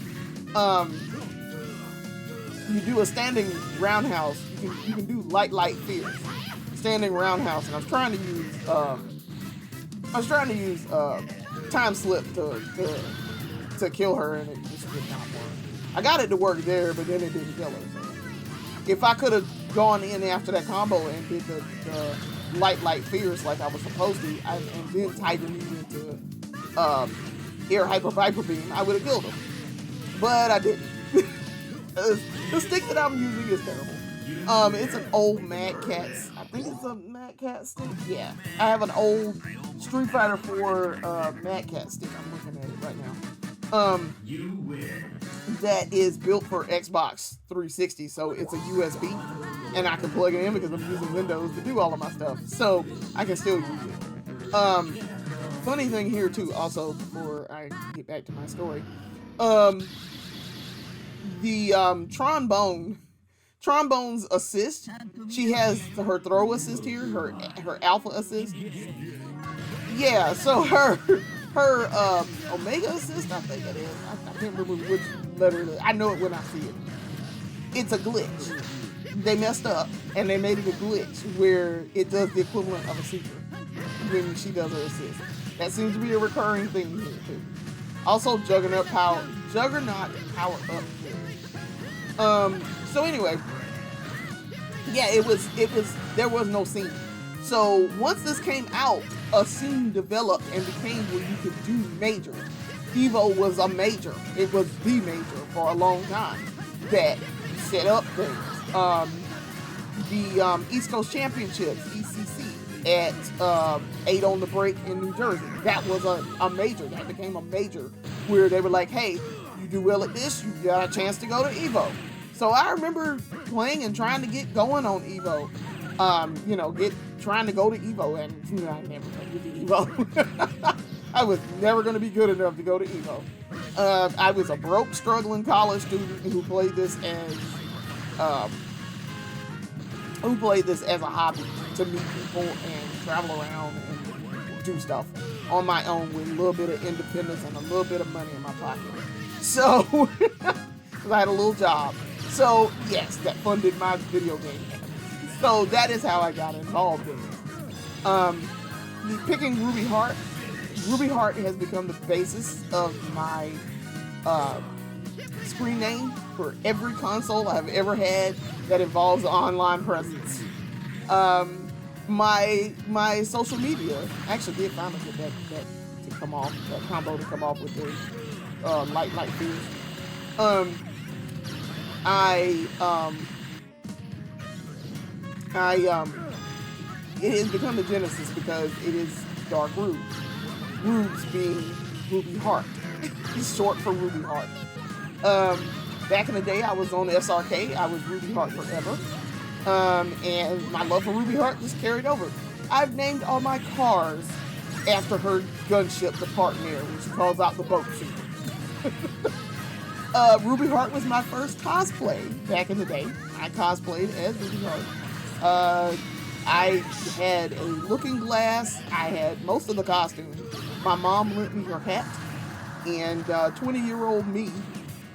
You do a standing roundhouse. You can do light fierce, standing roundhouse, and I was trying to use time slip to kill her, and it just did not work. I got it to work there, but then it didn't kill her. So if I could have gone in after that combo and did the light fierce like I was supposed to, and then tightened into air hyper viper beam, I would have killed him. But I didn't. The stick that I'm using is terrible. It's an old Mad Catz. I think it's a Mad Catz stick. Yeah, I have an old Street Fighter 4 Mad Catz stick. I'm looking at it right now. That is built for Xbox 360, so it's a USB, and I can plug it in because I'm using Windows to do all of my stuff, so I can still use it. Funny thing here too, also before I get back to my story, the Trombone's assist, she has her throw assist here, her alpha assist. Yeah, so her Omega assist, I think it is. I can't remember which letter it is. I know it when I see it. It's a glitch. They messed up and they made it a glitch where it does the equivalent of a secret when she does her assist. That seems to be a recurring thing here too. Also, Juggernaut power up here. So anyway, yeah, there was no scene. So once this came out, a scene developed and became where you could do major. Evo was a major. It was the major for a long time that set up things. The East Coast Championships, ECC, at 8 on the Break in New Jersey. That was a major. That became a major where they were like, hey, you do well at this, you got a chance to go to Evo. So I remember playing and trying to get going on Evo. Trying to go to Evo, and I never went to Evo. I was never going to be good enough to go to Evo. I was a broke, struggling college student who played this as a hobby to meet people and travel around and do stuff on my own with a little bit of independence and a little bit of money in my pocket. So, because I had a little job. So, yes, that funded my video game habits. So that is how I got involved in this. Picking Ruby Heart. Ruby Heart has become the basis of my screen name for every console I've ever had that involves online presence. My social media actually did finally get that to come off, that combo to come off with the light fears. It has become the genesis because it is Dark Rube. Rube's being Ruby Heart. He's short for Ruby Heart. Back in the day, I was on SRK. I was Ruby Heart forever. And my love for Ruby Heart just carried over. I've named all my cars after her gunship, the Partner, which calls out the boat suit. Ruby Heart was my first cosplay back in the day. I cosplayed as Ruby Heart. I had a looking glass. I had most of the costumes. My mom lent me her hat. And 20-year-old me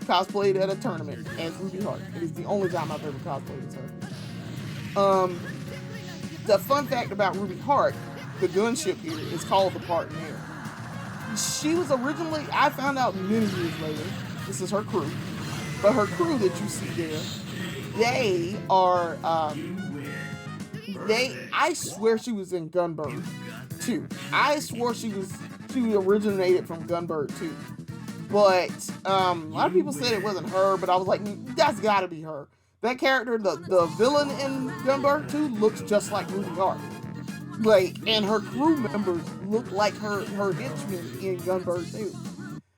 cosplayed at a tournament as Ruby Heart. It is the only time I've ever cosplayed as her. The fun fact about Ruby Heart, the gunship here, is called the Partner. She was originally, I found out many years later, this is her crew, but her crew that you see there, they are, I swear she was in Gunbird 2. I swore she originated from Gunbird 2. But a lot of people said it wasn't her, but I was like, that's gotta be her. That character, the villain in Gunbird 2 looks just like Ruby Heart. Like, and her crew members look like her henchmen in Gunbird 2.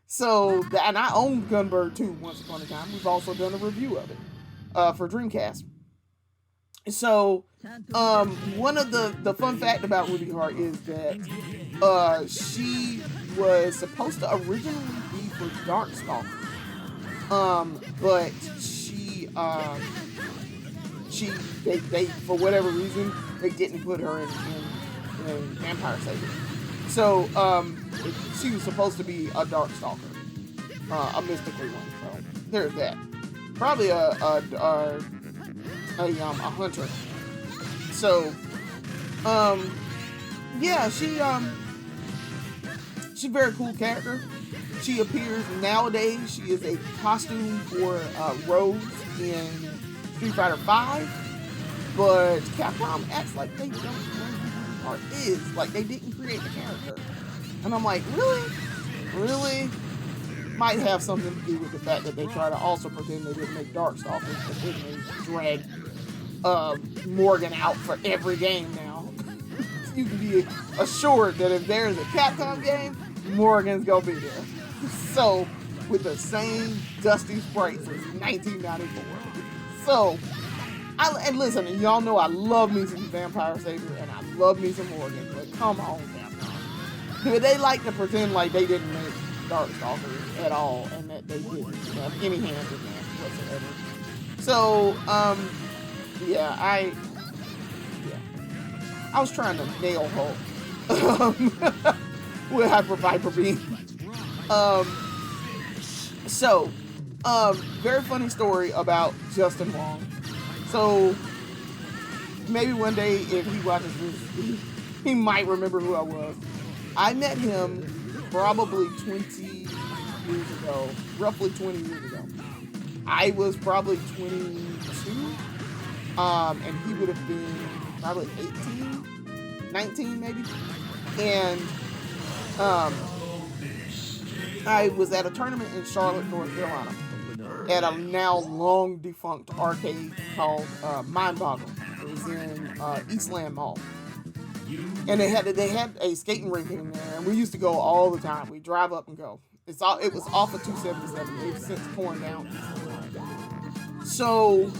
So, and I owned Gunbird 2 once upon a time. We've also done a review of it for Dreamcast. So, one of the fun fact about Ruby Heart is that she was supposed to originally be for Darkstalker. But they for whatever reason, they didn't put her in named Vampire Savior. So she was supposed to be a Darkstalker, a mystical one. So there's that. Probably a hunter. So yeah, she's a very cool character. She appears nowadays. She is a costume for Rose in Street Fighter V, but Capcom acts like they don't know who the part is. Like they didn't create the character, and I'm like, really? Might have something to do with the fact that they try to also pretend they didn't make Darkstalkers, but then they drag Morgan out for every game now. You can be assured that if there's a Capcom game, Morgan's gonna be there. So, with the same dusty sprites as 1994. So, and listen, y'all know I love me some Vampire Savior and I love me some Morgan, but come on, Capcom. Do they like to pretend like they didn't make Darkstalkers at all and that they didn't have any hand in that whatsoever? So, I was trying to nail Hulk with Hyper Viper Beam. Very funny story about Justin Wong. So, maybe one day if he watches this, he might remember who I was. I met him probably 20 years ago, roughly 20 years ago. I was probably 22, and he would have been probably 18, 19 maybe. And I was at a tournament in Charlotte, North Carolina, at a now long defunct arcade called Mind Boggle. It was in Eastland Mall. And they had a skating rink in there, and we used to go all the time. We drive up and go. It was off of 277. They've since torn down. So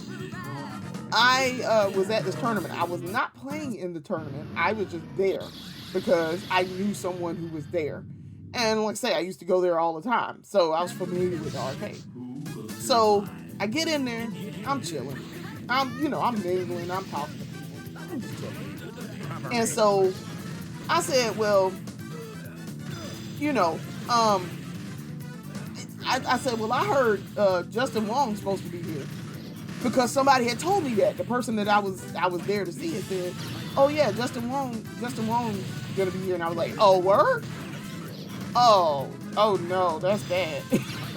I was at this tournament. I was not playing in the tournament. I was just there because I knew someone who was there. And like I say, I used to go there all the time. So I was familiar with the arcade. So I get in there. I'm chilling. I'm mingling. I'm talking to people. I'm just chilling. And so I said, well, I said, well, I heard Justin Wong's supposed to be here. Because somebody had told me that. The person that I was there to see had said, oh yeah, Justin Wong's gonna be here. And I was like, oh, word? Oh no, that's bad.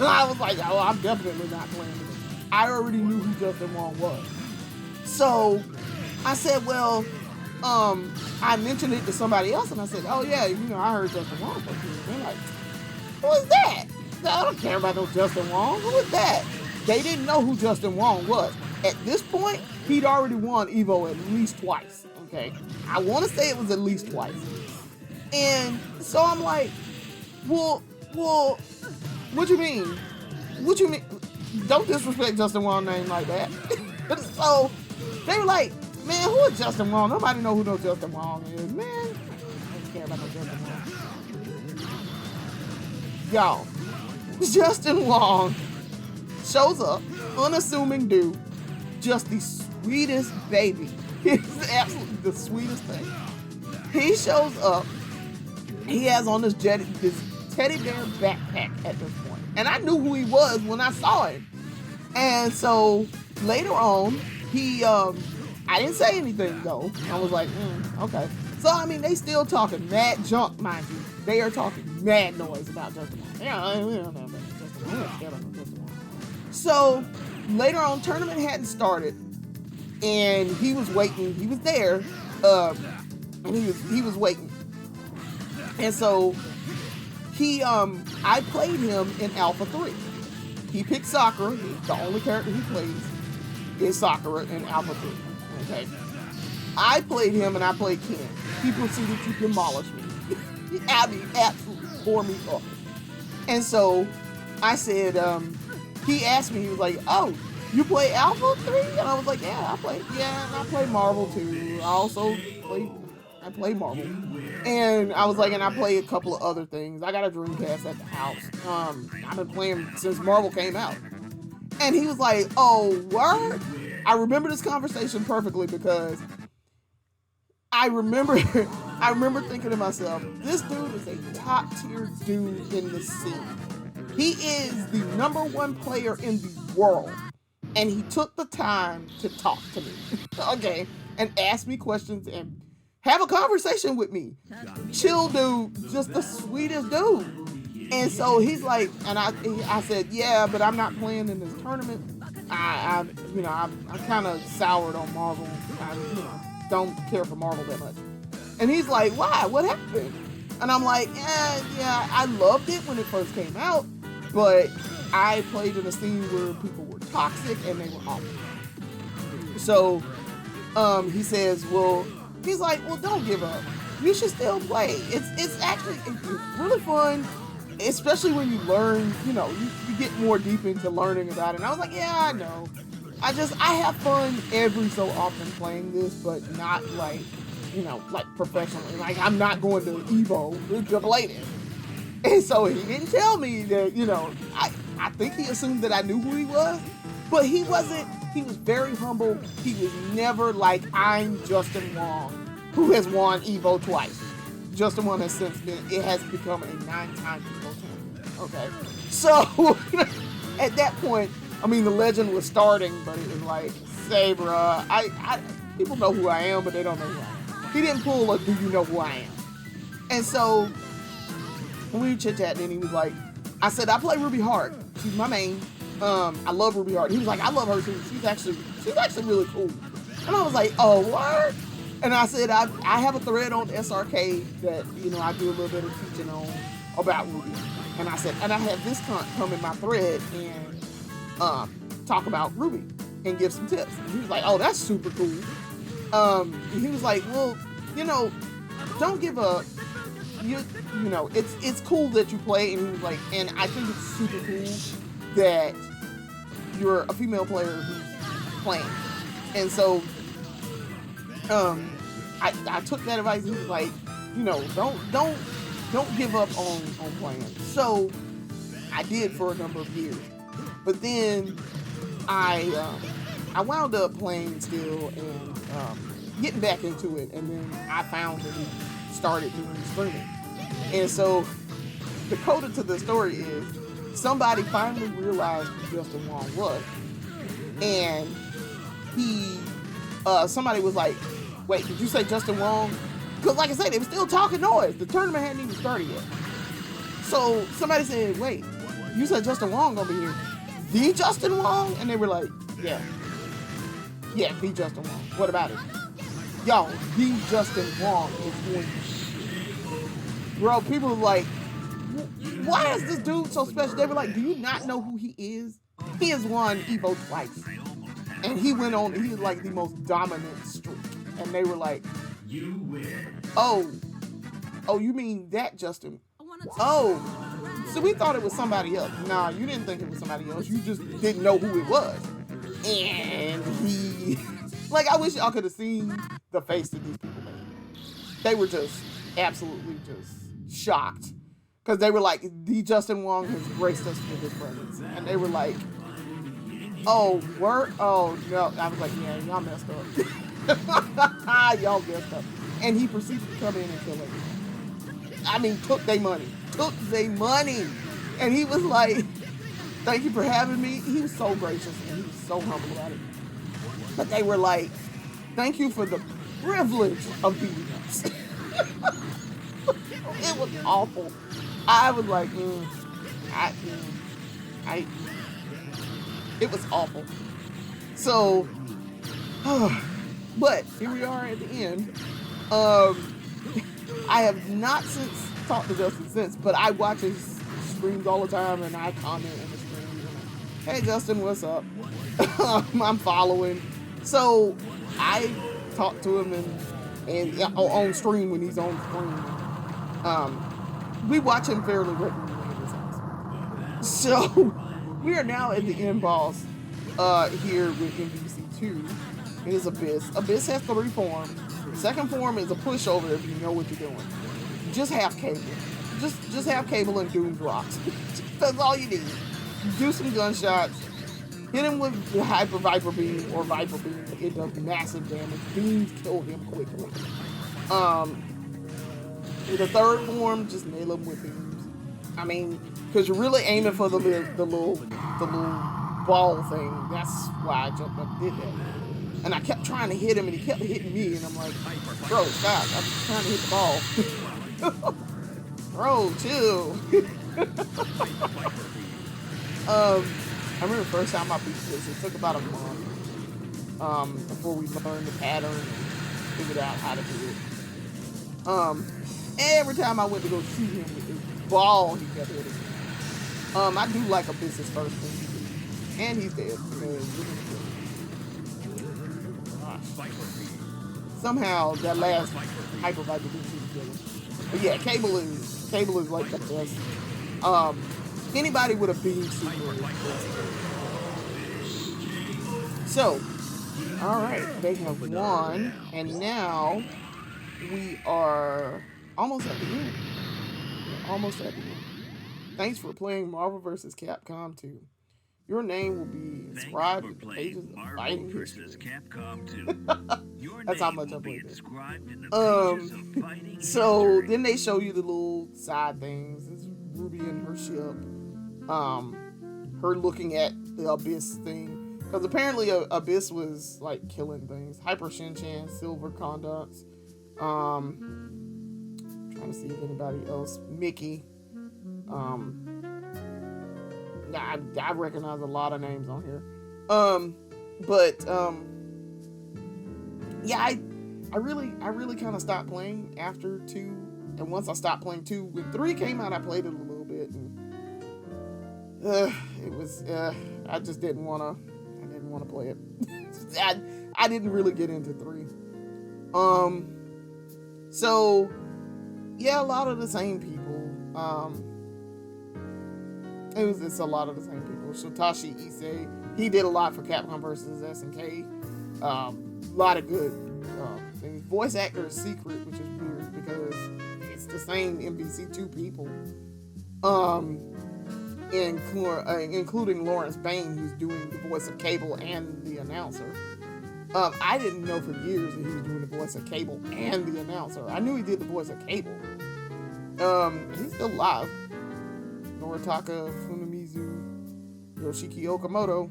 I was like, oh, I'm definitely not playing with him. I already knew who Justin Wong was. So I said, well, I mentioned it to somebody else and I said, oh yeah, I heard Justin Wong. They're like, who is that? I don't care about no Justin Wong. Who is that? They didn't know who Justin Wong was. At this point, he'd already won Evo at least twice. Okay, I want to say it was at least twice. And so I'm like, well, what you mean? What you mean? Don't disrespect Justin Wong's name like that. So they were like, man, who is Justin Wong? Nobody know who no Justin Wong is, man. I don't care about no Justin Wong. Y'all, Justin Wong shows up, unassuming dude, just the sweetest baby. It's absolutely the sweetest thing. He shows up. He has on this teddy bear backpack at this point. And I knew who he was when I saw him. And so later on, I didn't say anything though. I was like, okay. So, I mean, they still talking mad junk, mind you. They are talking mad noise about Justin Wong. Yeah, we don't know about Justin Wong. We don't care about Justin Wong. So, later on, tournament hadn't started. And he was waiting. He was there. And he was waiting. And so, I played him in Alpha 3. He picked Sakura. The only character he plays is Sakura in Alpha 3. Okay. I played him and I played Ken. He proceeded to demolish me. He absolutely tore me up. And so I said, he asked me, he was like, oh, you play Alpha 3? And I was like, yeah, and I play Marvel too. I play Marvel. And I was like, and I play a couple of other things. I got a Dreamcast at the house. I've been playing since Marvel came out. And he was like, oh, word? I remember this conversation perfectly because I remember I remember thinking to myself, this dude is a top tier dude in the scene. He is the #1 player in the world. And he took the time to talk to me, okay, and ask me questions and have a conversation with me. Chill dude, just the sweetest dude. And so he's like, and I said, yeah, but I'm not playing in this tournament. I'm kind of soured on Marvel. I don't care for Marvel that much. And he's like, why? What happened? And I'm like, yeah, I loved it when it first came out, but I played in a scene where people were toxic and they were awful. So he says, he's like, well, don't give up. You should still play. It's actually really fun, especially when you learn, you get more deep into learning about it. And I was like, yeah, I know. I have fun every so often playing this, but not like professionally. Like, I'm not going to Evo to play this. And so he didn't tell me that, I think he assumed that I knew who he was, but he wasn't. He was very humble. He was never like, I'm Justin Wong, who has won Evo twice. Justin Wong has become a 9-time Evo champion. Okay. So, at that point, the legend was starting, but it was like, say, bruh, people know who I am, but they don't know who I am. He didn't pull a, do you know who I am? And so, we chit-chatted, and he was like, I said, I play Ruby Hart. She's my main. I love Ruby Hart. He was like, I love her too. She's actually really cool. And I was like, oh, what? And I said, I have a thread on SRK that, I do a little bit of teaching on about Ruby. And I said, and I have this come in my thread and talk about Ruby and give some tips. And he was like, oh, that's super cool. He was like, well, don't give up. It's cool that you play. And he was like, and I think it's super cool that you're a female player who's playing. And so, I took that advice. And he was like, don't give up on playing. So I did for a number of years, but then I wound up playing still and getting back into it. And then I found that he started doing streaming. And so the coda to the story is somebody finally realized who Justin Wong was. And somebody was like, wait, did you say Justin Wong? Because like I said, they were still talking noise. The tournament hadn't even started yet. So somebody said, wait, you said Justin Wong gonna be here. The Justin Wong? And they were like, yeah, the Justin Wong. What about it? Yo, the Justin Wong is going to bro, people were like, why is this dude so special? They were like, do you not know who he is? He has won Evo twice. And he went on, he was like the most dominant streak. And they were like, you win. Oh, you mean that Justin? Oh, so we thought it was somebody else. Nah, you didn't think it was somebody else. You just didn't know who it was. And he, like, I wish y'all could have seen the face that these people made. They were just absolutely just shocked. Because they were like, the Justin Wong has graced us with his presence. And they were like, oh, word? Oh, no. I was like, yeah, y'all messed up. Y'all messed up. And he proceeded to come in and kill everyone. Took their money. And he was like, thank you for having me. He was so gracious and he was so humble about it. But they were like, thank you for the privilege of beating us. It was awful. I was like, it was awful. So, but here we are at the end. I have not since talked to Justin since, but I watch his streams all the time and I comment on the streams. Hey Justin, what's up? I'm following. So I talk to him and on stream when he's on stream. We watch him fairly regularly in his house. So we are now at the end boss here with MVC2. It is Abyss. Abyss has 3 forms. The second form is a pushover if you know what you're doing. Just have cable. Just have cable and Doom rocks. That's all you need. Do some gunshots. Hit him with the Hyper Viper Beam or Viper Beam. It does massive damage. Beams kill him quickly. In the third form, just nail them with beams. I mean, because you're really aiming for the little ball thing. That's why I jumped up and did that. And I kept trying to hit him, and he kept hitting me, and I'm like, bro, stop! I'm just trying to hit the ball. Bro, chill. I remember the first time I beat this. It took about a month before we learned the pattern and figured out how to do it. Every time I went to go shoot him with this ball, he kept hitting me. I do like Abyss's first thing, and he's dead. Somehow that last Hyper Viper didn't seem to kill him. But yeah, Cable is like the best. Anybody with a beam super is best. So, all right, they have won, and now we are almost at the end. We're almost at the end. Thanks for playing Marvel vs. Capcom 2. Your name will be inscribed in the pages of fighting history. That's how much I played this. So then they show you the little side things. It's Ruby and her ship. Her looking at the Abyss thing. Because apparently Abyss was like killing things. Hyper Shinchan, Silver Conducts. Trying to see if anybody else. Mickey. I recognize a lot of names on here. Yeah, I really kind of stopped playing after 2, and once I stopped playing 2, when 3 came out, I played it a little bit, and it was I just didn't want to play it. I didn't really get into 3. So yeah, a lot of the same people. It's a lot of the same people. Satoshi Ise, he did a lot for Capcom vs. SNK. A lot of good things. Voice actor is secret, which is weird because it's the same MVC2 people. Including Lawrence Bain, who's doing the voice of Cable and the announcer. I didn't know for years that he was doing the voice of Cable and the announcer. I knew he did the voice of Cable. He's still alive. Noritaka Funamizu, Yoshiki Okamoto.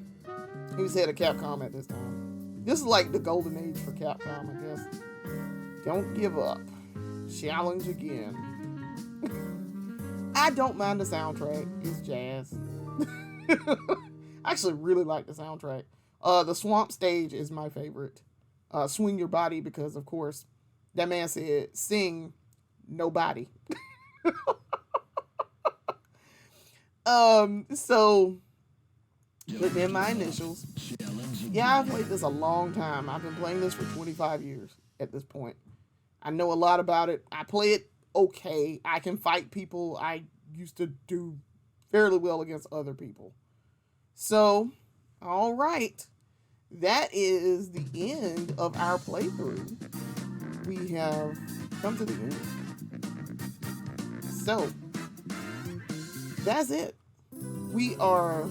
He was head of Capcom at this time. This is like the golden age for Capcom, I guess. Don't give up. Challenge again. I don't mind the soundtrack. It's jazz. I actually really like the soundtrack. The swamp stage is my favorite. Swing Your Body, because of course that man said sing nobody. So put in my initials. Yeah, I've played this a long time. I've been playing this for 25 years at this point. I know a lot about it. I play it okay. I can fight people. I used to do fairly well against other people. So, all right. That is the end of our playthrough. We have come to the end. So, that's it. We are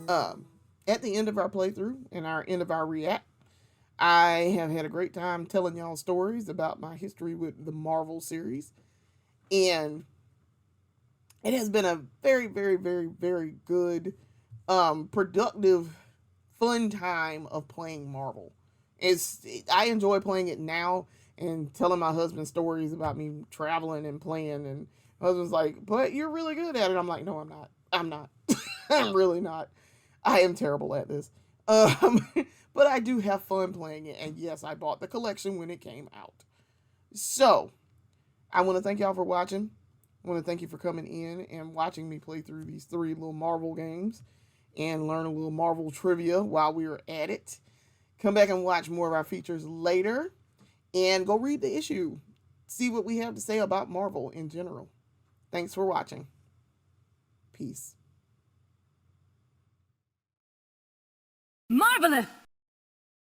at the end of our playthrough and our end of our react. I have had a great time telling y'all stories about my history with the Marvel series. And it has been a very, very, very, very good, productive, fun time of playing Marvel. I enjoy playing it now and telling my husband stories about me traveling and playing, and my husband's like, but you're really good at it. I'm like, no, I'm not. I'm really not. I am terrible at this. But I do have fun playing it, and yes, I bought the collection when it came out. So, I want to thank y'all for watching. I want to thank you for coming in and watching me play through these 3 little Marvel games and learn a little Marvel trivia while we were at it. Come back and watch more of our features later, and go read the issue. See what we have to say about Marvel in general. Thanks for watching. Peace. Marvelous!